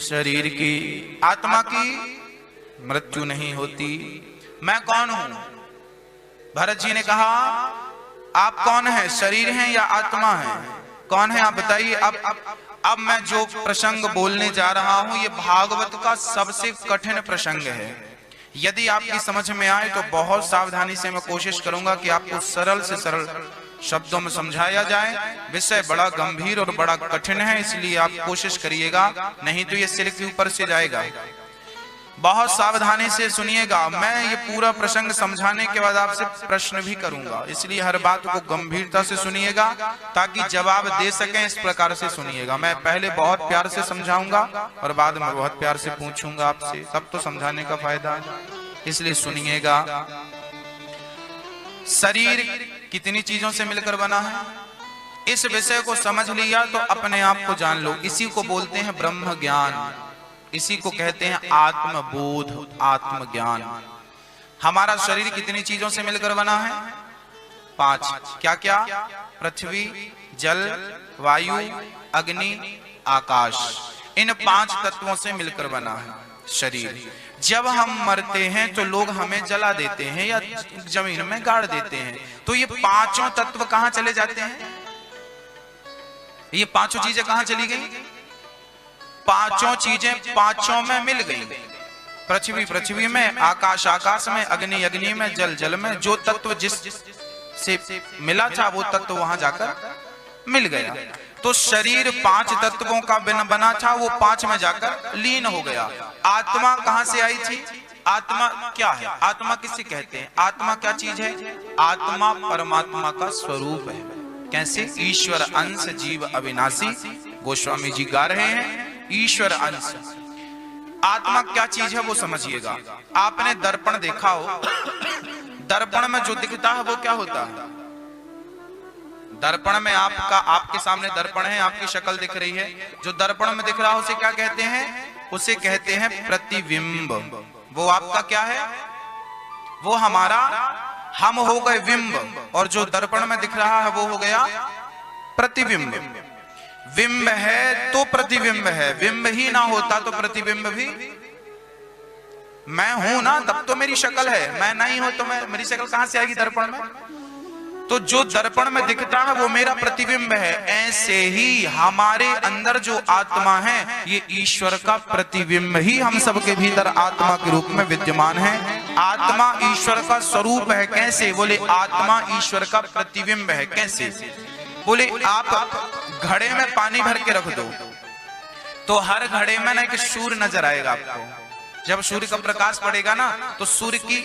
शरीर की। आत्मा की मृत्यु नहीं होती। मैं कौन हूं? भरत जी ने कहा आप कौन है, शरीर हैं या आत्मा है, कौन है आप बताइए। अब मैं जो प्रसंग बोलने जा रहा हूं ये भागवत का सबसे कठिन प्रसंग है। यदि आपकी समझ में आए तो बहुत सावधानी से मैं कोशिश करूंगा कि आपको सरल से सरल शब्दों में समझाया जाए। विषय बड़ा गंभीर और बड़ा कठिन है, इसलिए आप कोशिश करिएगा, नहीं तो ये सिर के ऊपर से जाएगा। बहुत सावधानी से सुनिएगा। मैं ये पूरा प्रसंग समझाने के बाद आपसे प्रश्न भी करूंगा, इसलिए हर बात को गंभीरता से सुनिएगा ताकि जवाब दे सकें। इस प्रकार से सुनिएगा। मैं पहले बहुत प्यार से समझाऊंगा और बाद में बहुत प्यार से पूछूंगा आपसे, तब तो समझाने का फायदा है, इसलिए सुनिएगा। शरीर कितनी चीजों से मिलकर बना है, इस विषय को समझ लिया तो अपने आप को जान लो। इसी को बोलते हैं ब्रह्म ज्ञान, इसी को कहते हैं आत्मबोध, आत्मज्ञान। हमारा शरीर कितनी चीजों से मिलकर बना है? 5। क्या क्या? पृथ्वी, जल, वायु, अग्नि, आकाश। इन 5 तत्वों से मिलकर बना है शरीर। जब हम मरते हैं तो लोग हमें जला देते हैं या जमीन में गाड़ देते हैं, तो ये 5 तत्व कहां चले जाते हैं? ये 5 चीजें कहां चली गई? 5 चीजें 5 में मिल गई। पृथ्वी पृथ्वी में, आकाश आकाश में, अग्नि अग्नि में, जल जल में। जो तत्व जिस से मिला था वो तत्व वहां जाकर मिल गया। तो शरीर 5 तत्वों का बना था, वो 5 में जाकर लीन हो गया। आत्मा कहां से आई थी? आत्मा क्या है? आत्मा किसे कहते हैं? आत्मा क्या चीज है? आत्मा परमात्मा का स्वरूप है। कैसे? ईश्वर अंश जीव अविनाशी। गोस्वामी जी गा रहे हैं ईश्वर अंश। आत्मा क्या चीज है वो समझिएगा। आपने दर्पण देखा हो, दर्पण में जो दिखता है वो क्या होता है? दर्पण में आपके सामने दर्पण है, आपकी शक्ल दिख रही है, जो दर्पण में दिख रहा है उसे क्या कहते हैं? उसे कहते हैं प्रतिबिंब। वो आपका क्या है? वो हमारा, हम हो गए बिंब, और जो दर्पण में दिख रहा है वो हो गया प्रतिबिंब। बिंब है तो प्रतिबिंब है, बिंब ही ना होता तो प्रतिबिंब भी। मैं हूं ना तब तो मेरी शक्ल है, मैं नहीं हूं तो मेरी शक्ल कहां से आएगी दर्पण में? तो जो दर्पण में दिखता है वो मेरा प्रतिबिंब है। ऐसे ही हमारे अंदर जो आत्मा है ये ईश्वर का प्रतिबिंब ही हम सबके भीतर आत्मा के रूप में विद्यमान है। आत्मा ईश्वर का स्वरूप है। कैसे? बोले आत्मा ईश्वर का प्रतिबिंब है। कैसे? बोले आप घड़े में पानी भर के रख दो तो हर घड़े में ना एक सूर्य नजर आएगा आपको। जब सूर्य का प्रकाश पड़ेगा ना तो सूर्य की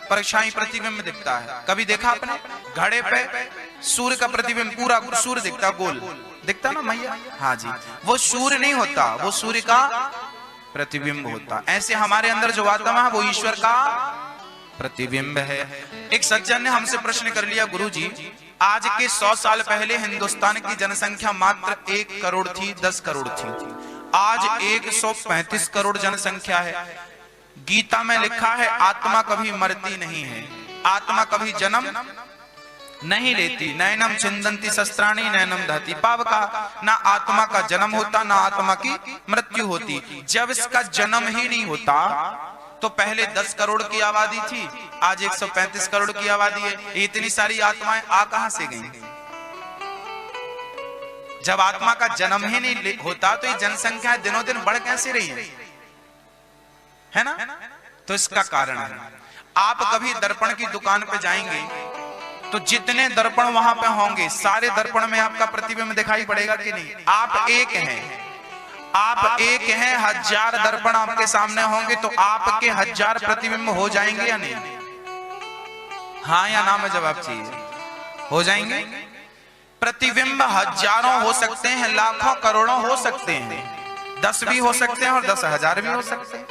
परछाई प्रतिबिंब दिखता है। कभी देखा आपने? घड़े पे सूर्य का प्रतिबिंब पूरा सूर्य दिखता, गोल दिखता ना मैया, हाँ जी, वो सूर्य नहीं होता, वो सूर्य का प्रतिबिंब होता। ऐसे हमारे अंदर जो आत्मा है वो ईश्वर का प्रतिबिंब है। एक सज्जन ने हमसे प्रश्न कर लिया, गुरुजी आज के 100 साल पहले हिंदुस्तान की जनसंख्या मात्र 1 करोड़ थी, 10 करोड़ थी, आज 135 करोड़ जनसंख्या है। गीता में लिखा है आत्मा कभी मरती नहीं है, आत्मा कभी जन्म नहीं लेती। नैनम चिंदंती शस्त्राणी नैनम दहती पावका, ना आत्मा का जन्म होता ना आत्मा की मृत्यु होती। जब इसका जन्म ही नहीं होता तो पहले 10 करोड़ की आबादी थी, आज 135 करोड़ की आबादी है। इतनी सारी आत्माएं आ कहां से गई? जब आत्मा का जन्म ही नहीं होता तो ये जनसंख्या दिनों दिन बढ़ कैसे रही है ना? तो इसका कारण है, आप कभी दर्पण की दुकान पे जाएंगे तो जितने दर्पण वहां पे होंगे सारे दर्पण में आपका प्रतिबिंब दिखाई पड़ेगा कि नहीं? आप एक हैं, आप एक हैं, 1000 दर्पण आपके सामने होंगे तो आपके 1000 प्रतिबिंब हो जाएंगे या नहीं? हाँ या ना में जवाब चाहिए। हो जाएंगे। प्रतिबिंब हजारों हो सकते हैं, लाखों करोड़ों हो सकते हैं, 10 भी हो सकते हैं और 10,000 भी हो सकते हैं,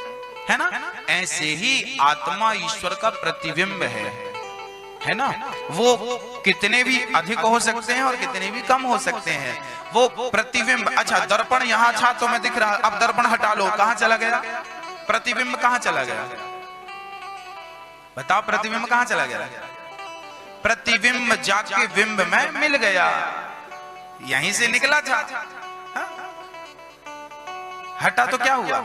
है ना? ऐसे ही आत्मा ईश्वर का प्रतिबिंब है ना? वो कितने भी अधिक हो सकते हैं और कितने भी कम हो सकते हैं, वो प्रतिबिंब। अच्छा दर्पण यहाँ था तो मैं दिख रहा, अब दर्पण हटा लो, कहां चला गया प्रतिबिंब? कहां चला गया बताओ? प्रतिबिंब कहां चला गया? प्रतिबिंब जाके बिंब में मिल गया, यहीं से निकला था। हटा तो क्या हुआ?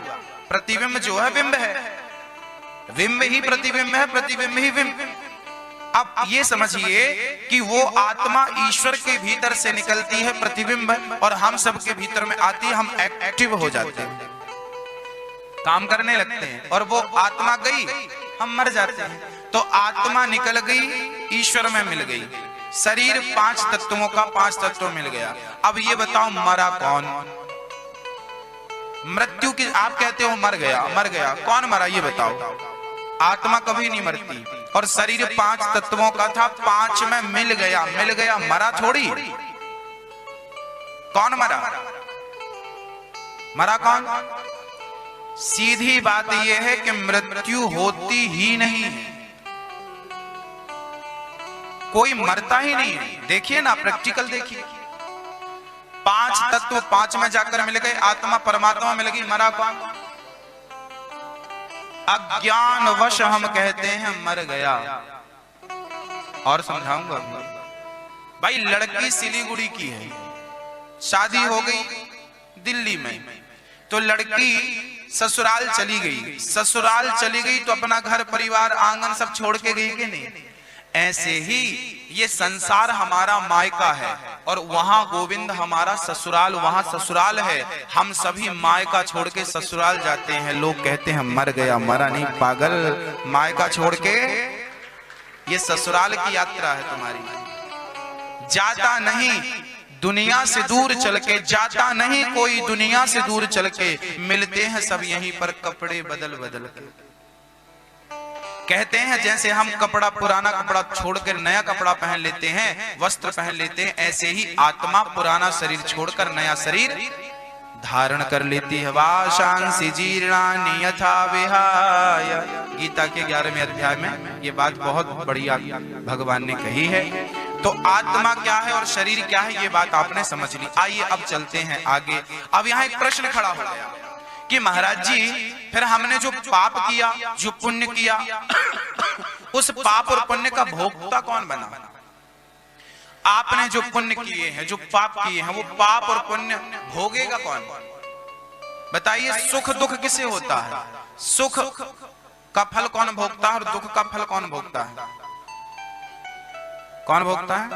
प्रतिबिंब जो है बिंब है, बिंब ही प्रतिबिंब है, प्रतिबिंब ही बिंब। अब ये समझिए कि वो आत्मा ईश्वर के भीतर से निकलती है प्रतिबिंब, और हम सबके भीतर में आती है, हम एक्टिव हो जाते हैं, काम करने लगते हैं, और वो आत्मा गई हम मर जाते हैं। तो आत्मा निकल गई, ईश्वर में मिल गई, शरीर 5 तत्वों का 5 तत्व मिल गया। अब ये बताओ मरा कौन? मृत्यु की आप कहते हो मर गया, मर गया, कौन मरा ये बताओ? आत्मा कभी नहीं मरती, और शरीर 5 तत्वों का था, 5 में मिल गया, मिल गया, मरा थोड़ी। कौन मरा? मरा कौन? सीधी बात यह है कि मृत्यु होती ही नहीं है, कोई मरता ही नहीं है। देखिए ना, प्रैक्टिकल देखिए, 5 तत्व 5 में जाकर मिल गए, आत्मा परमात्मा मिल गई, मरा कौन? अज्ञानवश हम कहते हैं मर गया। और समझाऊंगा भाई, लड़की सिलीगुड़ी की है, शादी हो गई दिल्ली में, तो लड़की ससुराल चली गई, ससुराल चली गई तो अपना घर परिवार आंगन सब छोड़ के गई कि नहीं? ऐसे ही ये संसार हमारा मायका है, और वहां गोविंद हमारा ससुराल, वहां ससुराल है। हम सभी मायका छोड़ के ससुराल जाते हैं, लोग कहते हैं मर गया, मरा नहीं पागल, मायका छोड़ के ये ससुराल की यात्रा है तुम्हारी। जाता नहीं दुनिया से दूर चल के, जाता नहीं कोई दुनिया से दूर चल के, मिलते हैं सब यहीं पर कपड़े बदल बदल के। कहते हैं जैसे हम कपड़ा, पुराना कपड़ा छोड़कर नया कपड़ा पहन लेते हैं, वस्त्र पहन लेते हैं, ऐसे ही आत्मा पुराना शरीर छोड़कर नया शरीर धारण कर लेती है। वाशांसि जीर्णानि यथा विहाय, गीता के 11वें अध्याय में ये बात बहुत बढ़िया भगवान ने कही है। तो आत्मा क्या है और शरीर क्या है, ये बात आपने समझ ली। आइए अब चलते हैं आगे। अब यहाँ एक प्रश्न खड़ा हो गया कि महाराज जी, फिर हमने जो पाप किया, जो पुण्य किया, उस पाप और पुण्य का भोक्ता कौन बना? आपने जो पुण्य किए हैं, जो पाप किए हैं, वो पाप और पुण्य भोगेगा कौन? बताइए, सुख दुख किसे होता है? सुख का फल कौन भोगता है और दुख का फल कौन भोगता है? कौन भोगता है?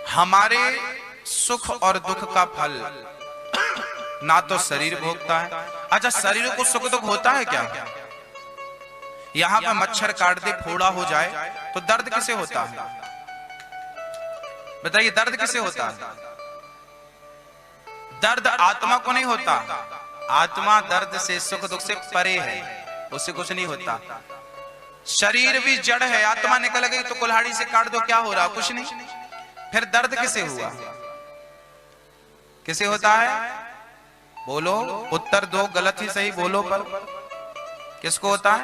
हमारे सुख और दुख का फल ना तो शरीर भोगता है। अच्छा, शरीर को सुख दुख होता है क्या? यहां पर मच्छर काट दे, फोड़ा हो जाए तो दर्द किसे होता है? बताइए, दर्द किसे होता है? दर्द आत्मा को नहीं होता। आत्मा दर्द से, सुख दुख से परे है, उससे कुछ नहीं होता। शरीर भी जड़ है, आत्मा निकल गई तो कुल्हाड़ी से काट दो, क्या हो रहा? कुछ नहीं। फिर दर्द किसे हुआ? किसे होता है? बोलो, उत्तर दो, गलत ही सही बोलो, पर किसको होता है?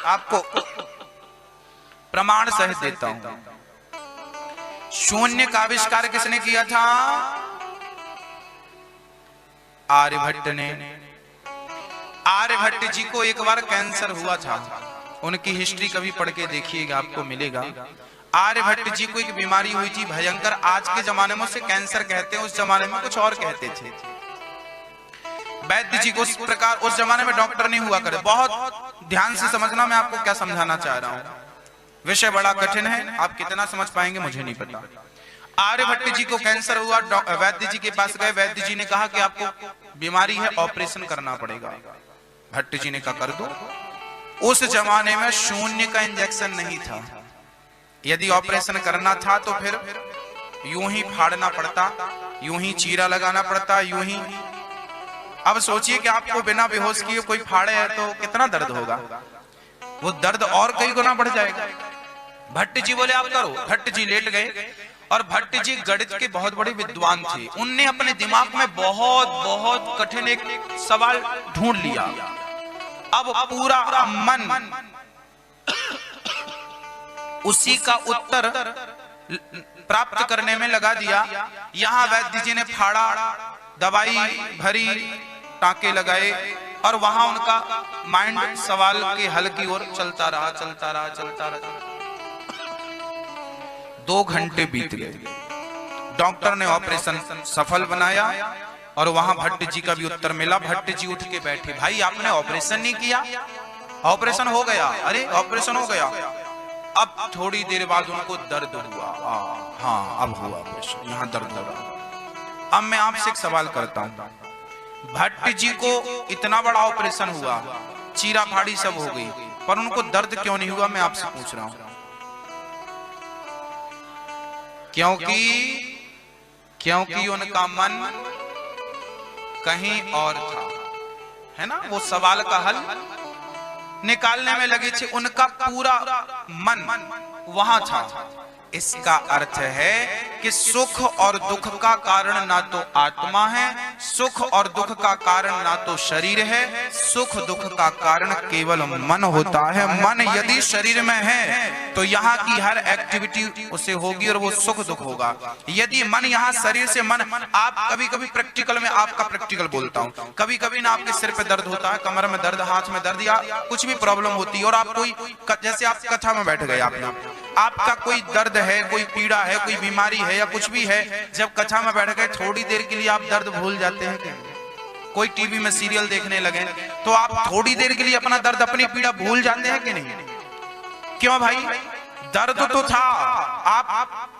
आपको प्रमाण सहित देता हूं। शून्य का आविष्कार किसने किया था? आर्यभट्ट ने। आर्यभट्ट जी को एक बार कैंसर हुआ था। उनकी हिस्ट्री कभी पढ़ के देखिएगा, आपको मिलेगा। आर्यभट्ट जी को एक बीमारी हुई थी भयंकर। आज के जमाने में उसे कैंसर कहते हैं, उस जमाने में कुछ और कहते थे। वैद्य जी को उस प्रकार उस जमाने में डॉक्टर नहीं हुआ करे। बहुत ध्यान से समझना, मैं आपको क्या समझाना चाह रहा हूं। विषय बड़ा कठिन है, आप कितना समझ पाएंगे मुझे नहीं पता। आर्यभट्ट जी को कैंसर हुआ, वैद्य जी के पास गए। वैद्य जी ने कहा कि आपको बीमारी है, ऑपरेशन करना पड़ेगा। भट्ट जी ने कहा कर दो। उस जमाने में शून्य का इंजेक्शन नहीं था। यदि ऑपरेशन करना था तो फिर यूं ही फाड़ना पड़ता, यूं ही चीरा लगाना पड़ता, यूं ही। अब सोचिए कि आपको बिना बेहोश किए कोई फाड़े है तो कितना दर्द होगा। वो दर्द और कई गुना बढ़ जाएगा। भट्ट जी बोले आप करो। भट्ट जी लेट गए। और भट्ट जी गणित के बहुत बड़े विद्वान थे। उनने अपने दिमाग में बहुत बहुत कठिन एक सवाल ढूंढ लिया। अब पूरा मन उसी का उत्तर प्राप्त करने में लगा दिया। यहां वैद्य जी ने फाड़ा, दवाई भरी, टांके लगाए, और वहां उनका माइंड सवाल के हल की ओर चलता रहा, चलता रहा, चलता रहा। 2 घंटे बीत गए। डॉक्टर ने ऑपरेशन सफल बनाया और वहां भट्ट जी का भी उत्तर मिला। भट्ट जी उठ के बैठे, भाई आपने ऑपरेशन नहीं किया? ऑपरेशन हो गया। अरे ऑपरेशन हो गया। अब थोड़ी देर बाद उनको दर्द हुआ। हाँ अब हुआ ऑपरेशन, यहाँ दर्द हो रहा। अब मैं आपसे एक सवाल करता हूं। भट्ट जी को इतना बड़ा ऑपरेशन हुआ, चीरा फाड़ी सब हो गई, पर उनको दर्द क्यों नहीं हुआ? मैं आपसे पूछ रहा हूं। क्योंकि उनका मन कहीं और था, है ना। वो सवाल का हल निकालने में लगे थे। उनका पूरा मन वहां था। इसका अर्थ है कि सुख और दुख का कारण ना तो आत्मा है, सुख और दुख का कारण ना तो शरीर है। सुख दुख का कारण केवल मन होता है। मन यदि शरीर में है तो यहाँ की हर एक्टिविटी उसे होगी और वो सुख दुख होगा। यदि मन यहाँ शरीर से मन, आप कभी कभी प्रैक्टिकल में, आपका प्रैक्टिकल बोलता हूँ, कभी कभी ना आपके सिर पे दर्द होता है, कमर में दर्द, हाथ में दर्द, या कुछ भी प्रॉब्लम होती है, और आप कोई, जैसे आप कथा में बैठ गए, आपका कोई दर्द है, कोई पीड़ा है, कोई बीमारी है या कुछ भी है, जब कथा में बैठ गए थोड़ी देर के लिए आप दर्द भूल जाते हैं क्या? कोई टीवी में सीरियल देखने लगे तो आप थोड़ी देर के लिए अपना दर्द, अपनी पीड़ा भूल जाते हैं कि नहीं? क्यों भाई? दर्द तो था, आप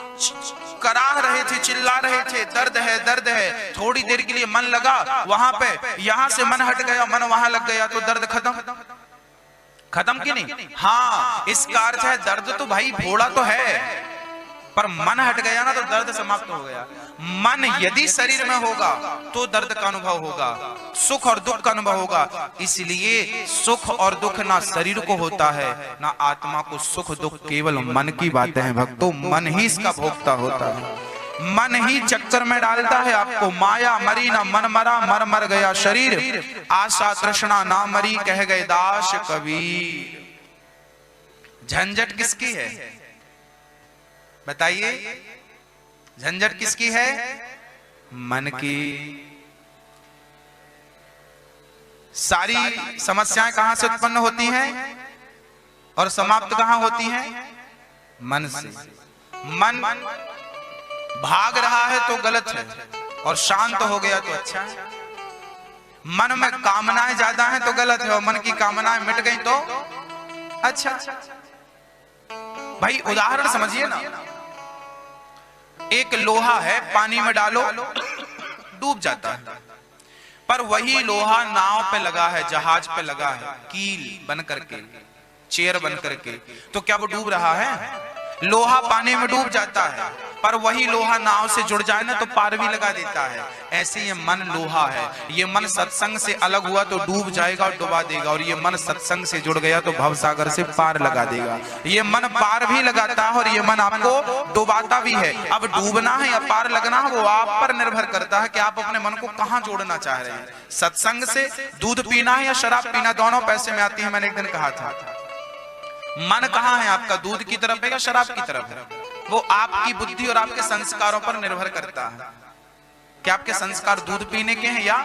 कराह रहे थे, चिल्ला रहे थे, दर्द है, दर्द है। थोड़ी देर के लिए मन लगा वहां पे, यहां से मन हट गया, मन वहां लग गया तो दर्द खत्म कि नहीं? हाँ, इसका अर्थ है दर्द तो भाई भोला तो है, पर मन हट गया ना तो दर्द समाप्त हो गया। मन यदि शरीर में होगा तो दर्द का अनुभव होगा, सुख और दुख का अनुभव होगा। इसलिए सुख और दुख ना शरीर को होता है ना आत्मा को। सुख दुख केवल मन की बातें हैं भक्तों। मन ही इसका भोक्ता होता है, मन ही चक्कर में डालता है आपको। माया मरी ना मन मरा, मर मर गया शरीर, आशा तृष्णा ना मरी, कह गए दास कबीर। झंझट किसकी है बताइए? झंझट किसकी है? मन की। सारी समस्याएं कहां से उत्पन्न होती हैं और समाप्त कहां होती हैं? मन से। मन भाग रहा है तो गलत है और शांत हो गया तो अच्छा है। मन में कामनाएं ज्यादा हैं तो गलत है और मन की कामनाएं मिट गई तो अच्छा। भाई उदाहरण समझिए ना, एक लोहा है, पानी में डालो डूब जाता है, पर वही लोहा नाव पे लगा है, जहाज पे लगा है, कील बन करके, चेयर बन करके, तो क्या वो डूब रहा है? लोहा पानी में डूब जाता है पर वही लोहा नाव से जुड़ जाए ना तो पार भी लगा देता है। ऐसे ये मन लोहा है, ये मन सत्संग से अलग हुआ तो डूब जाएगा और डुबा देगा, और ये मन सत्संग से जुड़ गया तो भवसागर से पार लगा देगा। ये मन पार भी लगाता है और ये मन आपको डुबाता भी है। अब डूबना है या पार लगना है वो आप पर निर्भर करता है कि आप अपने मन को कहां जोड़ना चाह रहे हैं। सत्संग से दूध पीना है या शराब पीना, दोनों पैसे में आती है। मैंने एक दिन कहा था मन कहां है आपका, दूध की तरफ है या शराब की तरफ है? वो आपकी बुद्धि और आपके संस्कारों पर निर्भर करता है कि आपके संस्कार दूध पीने के हैं या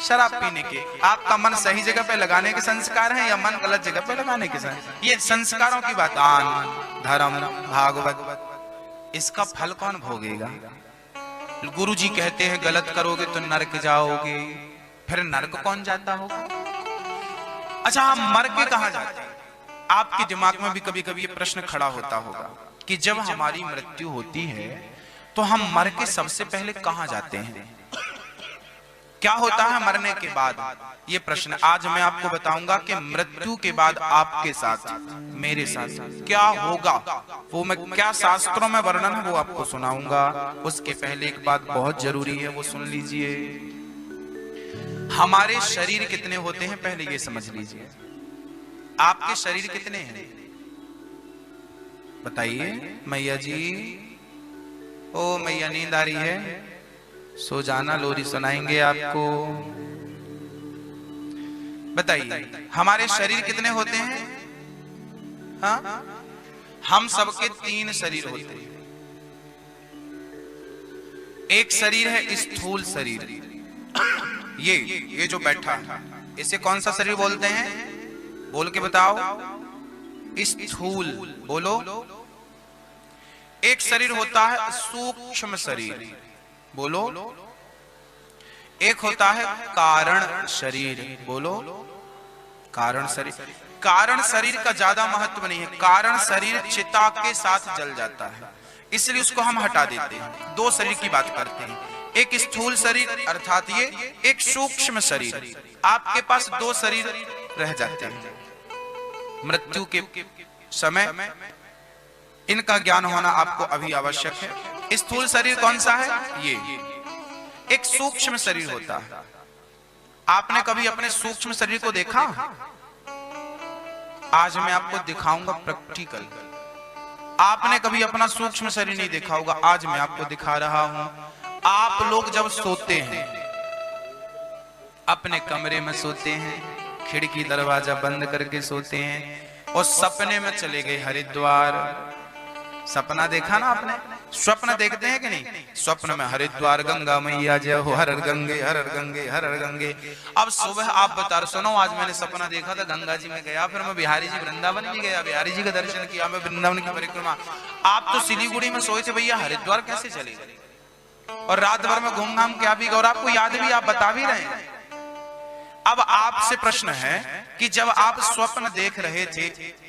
शराब पीने के। आपका मन सही जगह पे लगाने के संस्कार हैं या मन गलत जगह पे लगाने के संस्कार। ये संस्कारों की बात। दान, धर्म, भागवत, इसका फल कौन भोगेगा? गुरु जी कहते हैं गलत करोगे तो नरक जाओगे, फिर नरक कौन जाता होगा? अच्छा, हम मर के कहां जाते हैं? आपके दिमाग में भी कभी कभी ये प्रश्न खड़ा होता होगा कि जब हमारी मृत्यु होती है तो हम मर के सबसे पहले कहां जाते हैं? क्या होता है मरने के बाद? ये प्रश्न आज मैं आपको बताऊंगा कि मृत्यु के बाद आपके साथ, मेरे साथ क्या होगा, वो मैं क्या शास्त्रों में वर्णन है वो आपको सुनाऊंगा। उसके पहले एक बात बहुत जरूरी है, वो सुन लीजिए। हमारे शरीर कितने होते हैं पहले ये समझ लीजिए। आपके शरीर कितने हैं बताइए मैया जी? ओ मैया नींद आ रही है, सो जाना, लोरी सुनाएंगे आपको। बताइए हमारे शरीर कितने होते हैं? हाँ, हम सबके 3 शरीर होते हैं। एक शरीर है स्थूल शरीर, ये जो बैठा है इसे कौन सा शरीर बोलते हैं? बोल के बताओ। स्थूल बोलो। एक शरीर होता है सूक्ष्म शरीर, बोलो। एक होता है कारण शरीर, बोलो। कारण शरीर। कारण शरीर का ज्यादा महत्व नहीं है, कारण शरीर चिता के साथ जल जाता है, इसलिए उसको हम हटा देते हैं। 2 शरीर की बात करते हैं, एक स्थूल शरीर अर्थात ये, एक सूक्ष्म शरीर। आपके पास 2 शरीर रह जाते हैं। मृत्यु के समय इनका ज्ञान होना आपको अभी आवश्यक है। स्थूल शरीर कौन सा है? ये एक सूक्ष्म शरीर होता है। आपने कभी अपने सूक्ष्म शरीर को देखा? आज मैं आपको दिखाऊंगा प्रैक्टिकल। आपने कभी अपना सूक्ष्म शरीर नहीं देखा होगा, आज मैं आपको दिखा रहा हूं। आप लोग जब सोते हैं, अपने कमरे में सोते हैं, खिड़की दरवाजा बंद करके सोते हैं और सपने में चले गए हरिद्वार। सपना देखा ना आपने? स्वप्न देखते हैं कि नहीं? स्वप्न में हरिद्वार, गंगा मैया जय हो, हर हर गंगे, हर हर गंगे, हर हर गंगे। अब सुबह आप बता रहे, सुनो आज मैंने सपना देखा था, गंगा जी में गया, फिर मैं बिहारी जी वृंदावन भी गया, बिहारी जी का दर्शन किया, मैं वृंदावन की परिक्रमा। आप तो सिलीगुड़ी में सोए थे, भैया हरिद्वार कैसे चले गए? और रात भर में घूम घाम के आ भी गए और आपको याद भी, आप बता भी रहे हैं। अब आपसे प्रश्न है कि जब आप स्वप्न देख रहे थे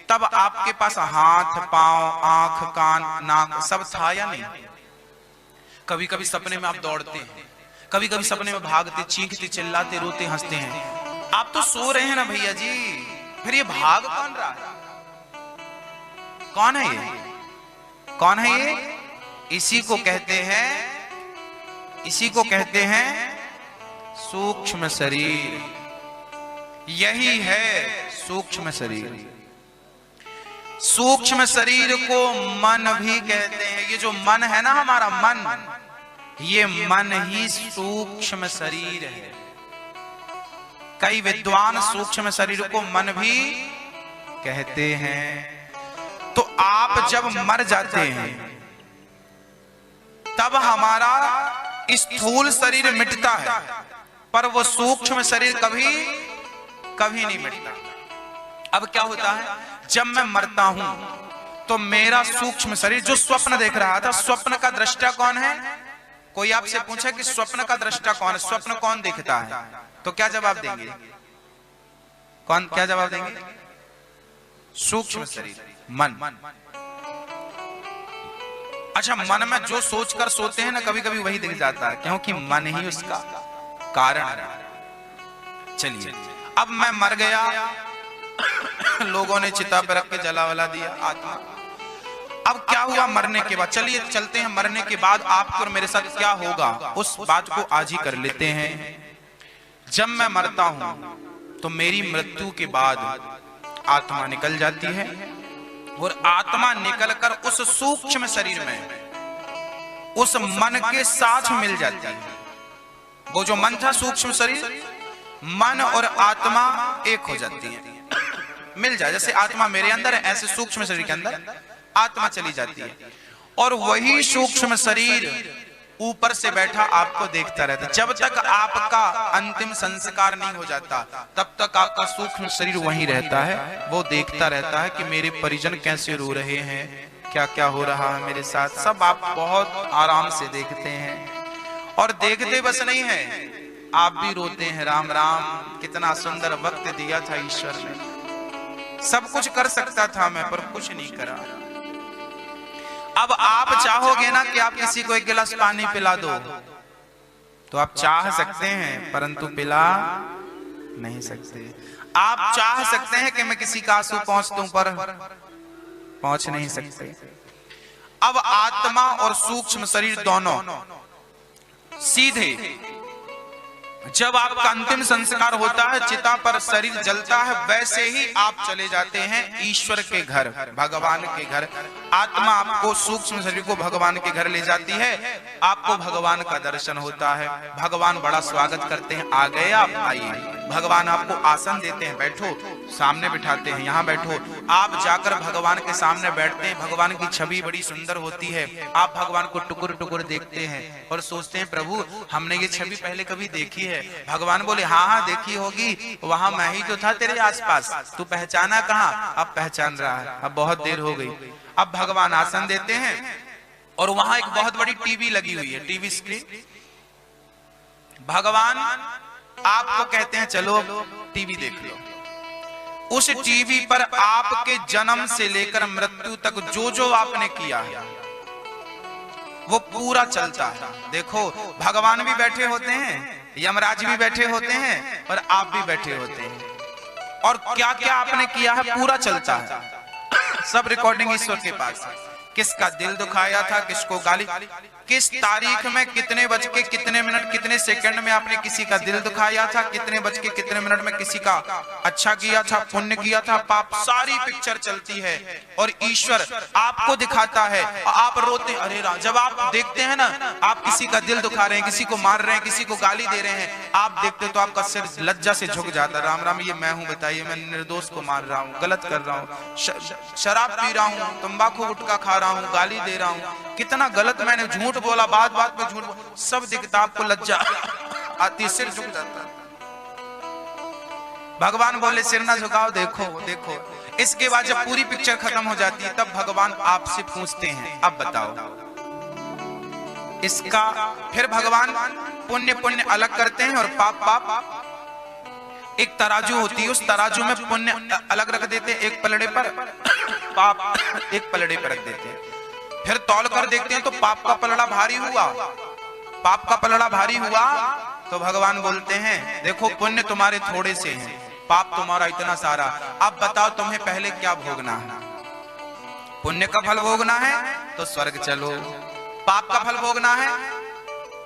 तब आपके पास हाथ, पांव, आंख, कान, नाक सब था या नहीं? कभी कभी सपने में आप दौड़ते हैं, कभी कभी सपने में भागते, चीखते, चिल्लाते, रोते, हंसते हैं। आप तो सो रहे हैं ना भैया जी, फिर ये भाग कौन रहा है? कौन है ये? कौन है ये? इसी को कहते हैं, इसी को कहते हैं सूक्ष्म शरीर। यही है सूक्ष्म शरीर। सूक्ष्म शरीर को मन भी कहते हैं। ये जो मन है ना हमारा मन, ये मन ही सूक्ष्म शरीर है। कई विद्वान सूक्ष्म शरीर को मन भी कहते हैं। तो आप जब मर जाते हैं तब हमारा स्थूल शरीर मिटता है, पर वो सूक्ष्म शरीर कभी नहीं मिटता। अब क्या होता है, जब मैं मरता हूं तो मेरा सूक्ष्म शरीर जो स्वप्न देख रहा था, स्वप्न का दृष्टा कौन है? कोई आपसे पूछे कि स्वप्न का दृष्टा कौन है, स्वप्न कौन देखता है, तो क्या जवाब देंगे? कौन क्या जवाब देंगे? सूक्ष्म शरीर, मन। अच्छा, मन में जो सोचकर सोते हैं ना, कभी कभी वही दिख जाता है, क्योंकि मन ही उसका कारण है। चलिए, अब मैं मर गया, लोगों ने चिता पर रख के जला वला दिया आत्मा। अब क्या हुआ मरने के बाद, चलिए चलते हैं मरने के बाद आपको और मेरे साथ क्या होगा, उस बात को आज ही कर लेते हैं। जब मैं मरता हूं तो मेरी मृत्यु के बाद आत्मा निकल जाती है और आत्मा निकलकर उस सूक्ष्म शरीर में उस मन के साथ मिल जाती है। वो जो मन था सूक्ष्म शरीर, मन और आत्मा एक हो जाती है, मिल जाए। जैसे आत्मा मेरे अंदर है, ऐसे सूक्ष्म शरीर के अंदर आत्मा चली जाती है और वही सूक्ष्म शरीर ऊपर से बैठा आपको देखता रहता है। जब तक आपका अंतिम संस्कार नहीं हो जाता तब तक आपका सूक्ष्म शरीर वहीं रहता है। वो देखता रहता है कि मेरे परिजन कैसे रो रहे हैं, क्या क्या हो रहा है मेरे साथ, सब आप बहुत आराम से देखते हैं। और देखते बस नहीं है, आप भी रोते हैं, राम राम कितना सुंदर वक्त दिया था ईश्वर ने, सब कुछ कर सकता था मैं पर कुछ नहीं करा। अब आप चाहोगे ना कि आप किसी को एक गिलास पानी पिला दो, तो आप चाह सकते हैं परंतु पिला नहीं सकते। आप चाह सकते हैं कि मैं किसी का आंसू पहुंच दूं पर पहुंच नहीं सकते। अब आत्मा और सूक्ष्म शरीर दोनों सीधे जब आपका अंतिम संस्कार होता है, चिता पर शरीर जलता है, वैसे ही आप चले जाते हैं ईश्वर के घर, भगवान के घर। आत्मा आपको सूक्ष्म शरीर को भगवान के घर ले जाती है, आपको भगवान का दर्शन होता है। भगवान बड़ा स्वागत करते हैं, आ गए आप, आइए। भगवान आपको आसन देते हैं, बैठो, सामने बिठाते हैं, यहाँ बैठो। आप जाकर भगवान के सामने बैठते हैं। भगवान की छवि बड़ी सुंदर होती है। आप भगवान को टुकुर टुकुर देखते हैं और सोचते हैं प्रभु हमने ये छवि पहले कभी देखी है। भगवान बोले हाँ हाँ देखी होगी, वहां मैं ही तो था तेरे आसपास, तू पहचाना कहाँ? अब पहचान रहा है, अब बहुत देर हो गई। अब भगवान आसन देते हैं और वहां एक बहुत बड़ी टीवी लगी हुई है, टीवी स्क्रीन। भगवान आपको कहते हैं चलो टीवी देख लो। उस टीवी पर आपके जन्म से लेकर मृत्यु तक जो जो आपने किया है वो पूरा चलता है। देखो भगवान भी बैठे होते हैं, यमराज भी बैठे होते हैं और आप भी बैठे होते हैं, और क्या क्या आपने किया है पूरा चलता है। सब रिकॉर्डिंग ईश्वर के पास है। किसका दिल दुखाया था, किसको गाली, किस तारीख में, कितने बज के कितने मिनट कितने सेकंड में आपने किसी का दिल दुखाया था, कितने बज के कितने मिनट में किसी का अच्छा किया था, पुण्य किया था, पाप, सारी पिक्चर चलती है और ईश्वर आपको दिखाता है। आप रोते, अरे राम, जब आप देखते हैं ना आप किसी का दिल दुखा रहे हैं, किसी को मार रहे हैं, किसी को गाली दे रहे हैं, आप देखते तो आपका सिर लज्जा से झुक जाता है। राम राम ये मैं हूं, बताइए मैं निर्दोष को मार रहा हूँ, गलत कर रहा हूँ, शराब पी रहा हूँ, तंबाकू गुटखा खा रहा हूँ, गाली दे रहा हूँ, कितना गलत मैंने झूठ बोला, बात बात में झूठ, सब दिखता, आपको लज्जा आती, सिर झुक जाता। भगवान बोले सिर ना झुकाओ, देखो देखो। इसके बाद जब पूरी पिक्चर खत्म हो जाती है तब भगवान आपसे पूछते हैं अब बताओ इसका। फिर भगवान पुण्य पुण्य अलग करते हैं और पाप पाप। एक तराजू होती है, उस तराजू में पुण्य अलग रख देते हैं एक पलड़े पर, पाप एक पलड़े पर रख देते हैं। फिर तौल कर देखते हैं तो पाप का पलड़ा भारी हुआ, पाप का पलड़ा भारी हुआ तो भगवान बोलते हैं देखो पुण्य तुम्हारे थोड़े से हैं, पाप तुम्हारा इतना सारा, अब बताओ तुम्हें पहले क्या भोगना है? पुण्य का फल भोगना है तो स्वर्ग चलो, पाप का फल भोगना है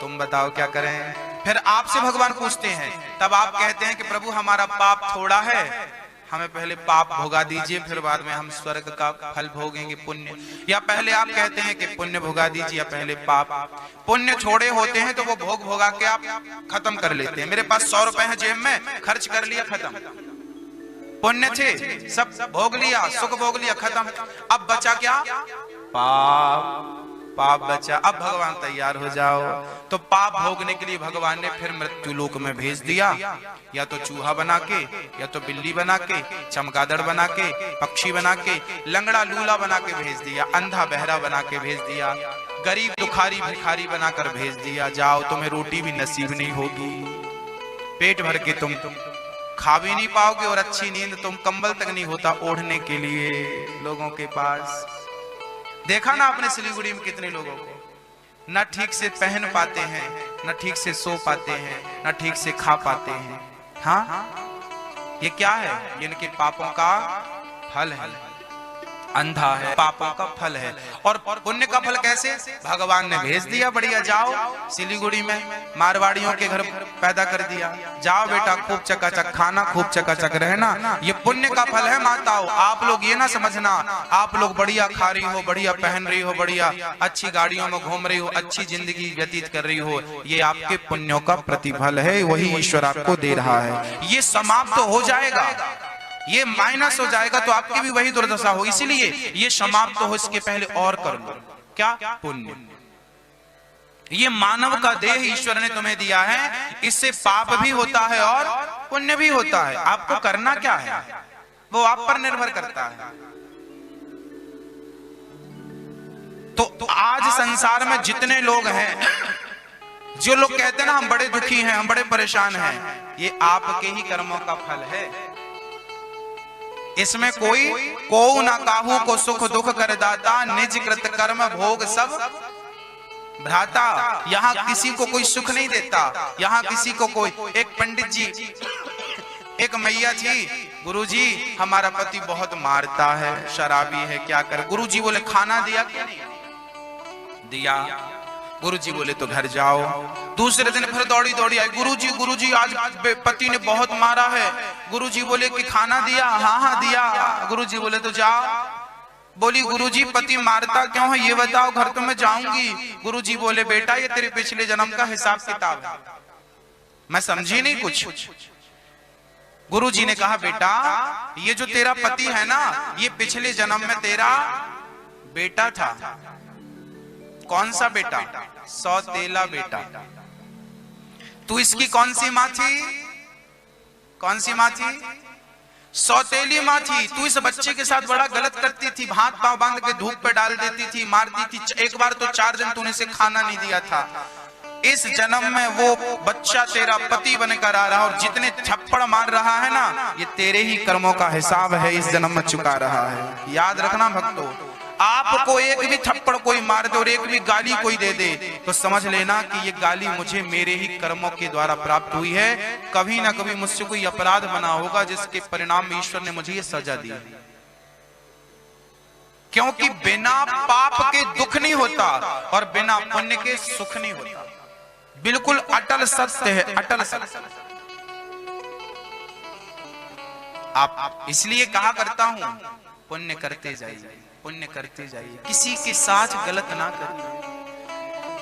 तुम बताओ क्या करें? फिर आपसे भगवान पूछते हैं, तब आप कहते हैं कि प्रभु हमारा पाप थोड़ा है, हमें पहले पाप भोगा दीजिए फिर बाद में हम स्वर्ग का फल भोगेंगे पुण्य। या पहले आप कहते हैं कि पुण्य भोगा दीजिए या पहले पाप। पुण्य छोड़े होते हैं तो वो भोग भोगा के आप खत्म कर लेते हैं। मेरे पास 100 रुपए हैं जेब में, खर्च कर लिया खत्म। पुण्य थे सब भोग लिया, सुख भोग लिया खत्म। अब बचा क्या? पाप, पाप बचा। अब भगवान तैयार हो जाओ। तो पाप भोगने के लिए भगवान ने फिर मृत्यु लोक में भेज दिया, या तो चूहा बना के, या तो बिल्ली बना के, चमगादड़ बना के, पक्षी बना के, लंगड़ा लूला बना के भेज दिया, अंधा बहरा बना के भेज दिया, गरीब दुखारी भिखारी बनाकर भेज दिया। जाओ तुम्हें रोटी भी नसीब नहीं होगी, पेट भर के तुम खा भी नहीं पाओगे और अच्छी नींद, तुम कंबल तक नहीं होता ओढ़ने के लिए लोगों के पास। देखा ना आपने सिलीगुड़ी में कितने लोगों को न ठीक से पहन पाते हैं, न ठीक से सो पाते हैं, न ठीक से खा पाते हैं। हाँ ये क्या है? ये इनके पापों का फल है। अंधा है, पापों का फल है। और पुण्य का फल कैसे? भगवान ने भेज दिया, बढ़िया जाओ सिलीगुड़ी में मारवाड़ियों के घर पैदा कर दिया, जाओ बेटा खूब चकाचक खाना, खूब चकाचक रहना, ये पुण्य का फल है। माताओं आप लोग ये ना समझना आप लोग बढ़िया खा रही हो, बढ़िया पहन रही हो, बढ़िया अच्छी गाड़ियों में घूम रही हो, अच्छी जिंदगी व्यतीत कर रही हो, ये आपके पुण्यों का प्रतिफल है, वही ईश्वर आपको दे रहा है। ये समाप्त हो जाएगा, ये माइनस हो जाएगा तो आपकी भी वही दुर्दशा हो। इसीलिए ये समाप्त हो इसके पहले और कर लो क्या? पुण्य। ये मानव का देह ईश्वर ने तुम्हें दिया है, इससे पाप भी होता है और पुण्य भी होता है। आपको करना क्या है वो आप पर निर्भर करता है। तो आज संसार में जितने लोग हैं, जो लोग कहते हैं ना हम बड़े दुखी हैं, हम बड़े परेशान हैं, ये आपके ही कर्मों का फल है। इसमें कोई को ना काहू को सुख दुख कर दाता, निज कृत कर्म भोग सब भ्राता। यहाँ किसी को कोई सुख नहीं देता, यहाँ किसी को कोई। एक पंडित जी, एक मैया थी, गुरुजी हमारा पति बहुत मारता है, शराबी है, क्या कर? गुरुजी बोले खाना दिया क्या? नहीं दिया। गुरुजी बोले तो घर जाओ। दूसरे दिन फिर दौड़ी दौड़ी आई, गुरुजी आज पति ने बहुत मारा है। गुरुजी बोले कि खाना दिया? हाँ दिया। गुरुजी बोले तो जाओ। बोली गुरुजी पति मारता क्यों है ये बताओ, घर तो मैं जाऊंगी। गुरुजी बोले बेटा ये तेरे पिछले जन्म का हिसाब किताब है। मैं समझी नहीं कुछ। गुरुजी ने कहा बेटा ये जो तेरा पति है ना, ये पिछले जन्म में तेरा बेटा था। कौन सा बेटा? सौतेला बेटा। तू इसकी कौन सी माँ थी? कौन सी माँ थी? सौतेली माँ थी। तू इस बच्चे के साथ बड़ा गलत करती थी, हाथ पांव बांध के धूप पे डाल देती थी, मारती थी। एक बार तो 4 दिन तूने इसे खाना नहीं दिया था। इस जन्म में वो बच्चा तेरा पति बनकर आ रहा, और जितने थप्पड़ मार रहा है ना, ये तेरे ही कर्मों का हिसाब है, इस जन्म में चुका रहा है। याद रखना भक्तों, आपको एक भी थप्पड़ कोई मार दे और एक भी गाली कोई दे दे तो समझ लेना कि ये गाली मुझे मेरे ही कर्मों के द्वारा प्राप्त हुई है। कभी ना कभी मुझसे कोई अपराध बना होगा जिसके परिणाम में ईश्वर ने मुझे ये सजा दी। क्योंकि बिना पाप के दुख नहीं होता और बिना पुण्य के सुख नहीं होता। बिल्कुल अटल सत्य है, अटल सत्य। आप इसलिए कहा करता हूं पुण्य करते जाइए, पुण्य करते जाइए, किसी के साथ गलत ना करिए।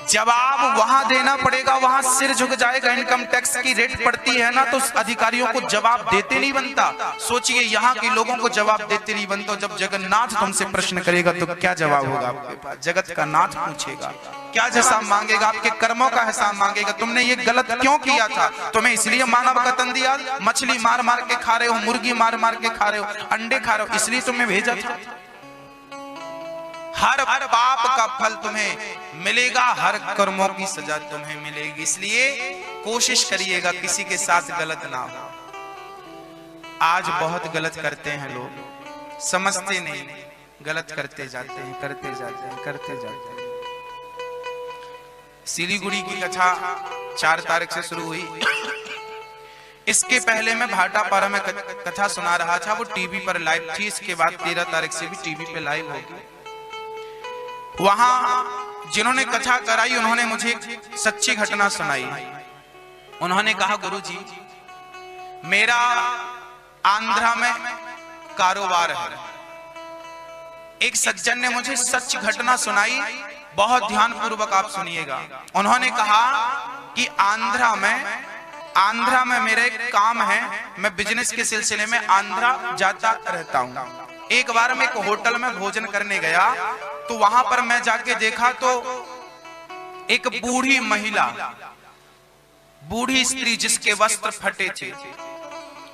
जवाब वहां देना पड़ेगा, वहां सिर झुक जाएगा। इनकम टैक्स की रेट पड़ती है ना, तो अधिकारियों को जवाब देते नहीं बनता। सोचिए यहाँ के लोगों को जवाब देते नहीं बनता। जब जगन्नाथ तुमसे प्रश्न करेगा तो क्या जवाब होगा आपके पास? जगत का नाथ पूछेगा, क्या हिसाब मांगेगा? आपके कर्मों का हिसाब मांगेगा। तुमने ये गलत क्यों किया था? तुम्हें इसलिए मानव का तन दिया, मछली मार मार के खा रहे हो, मुर्गी मार मार के खा रहे हो, अंडे खा रहे हो, इसलिए तुम्हें भेजा था। हर पाप का फल तुम्हें मिलेगा, हर कर्मों की सजा तुम्हें मिलेगी। इसलिए कोशिश करिएगा किसी के साथ गलत ना हो। आज बहुत गलत करते हैं लोग, समझते नहीं, गलत करते जाते हैं, करते जाते हैं, करते जाते हैं। सिलीगुड़ी की कथा 4 तारीख से शुरू हुई। इसके पहले मैं भाटापारा में कथा सुना रहा था, वो टीवी पर लाइव थी। इसके बाद 13 तारीख से भी टीवी पे लाइव होगी। वहां जिन्होंने कथा कराई उन्होंने मुझे सच्ची घटना सुनाई। उन्होंने कहा गुरुजी मेरा आंध्रा में कारोबार है। एक सज्जन ने मुझे सच घटना सुनाई, बहुत ध्यान पूर्वक आप सुनिएगा। उन्होंने कहा कि आंध्रा में मेरा एक काम है, मैं बिजनेस के सिलसिले में आंध्रा जाता रहता हूं। एक बार मैं एक होटल में भोजन करने गया तो वहां पर मैं जाके देखा तो एक बूढ़ी महिला, बूढ़ी स्त्री जिसके वस्त्र फटे थे,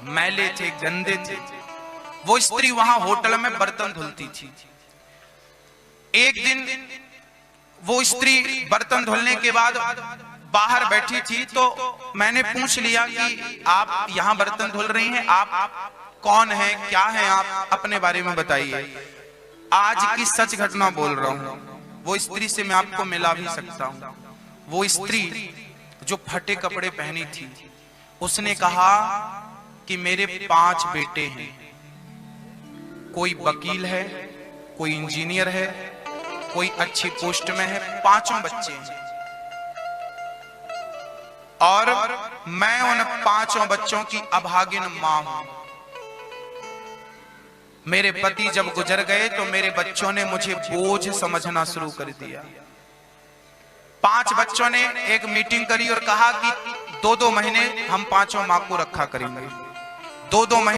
मैले थे, गंदे थे, वो स्त्री वहां होटल में बर्तन धुलती थी। एक दिन वो स्त्री बर्तन धुलने के बाद बाहर बैठी थी तो मैंने पूछ लिया कि आप यहाँ बर्तन धुल रही हैं, आप कौन है, क्या है, आप अपने बारे में बताइए। आज की सच घटना बोल रहा हूं। वो स्त्री से मैं आपको मिला भी सकता हूं। वो स्त्री जो फटे कपड़े पहनी थी, उसने कहा कि मेरे 5 बेटे हैं, कोई वकील है, कोई इंजीनियर है, कोई अच्छी पोस्ट में है, पांचों बच्चे हैं। और मैं उन पांचों बच्चों की अभागिन मां हूं। मेरे पति जब गुजर गए तो मेरे बच्चों ने मुझे बोझ समझना शुरू कर दिया। 5 बच्चों ने एक मीटिंग करी और कहा कि 2-2 महीने हम पांचों मां को रखा करेंगे। 2-2 महीने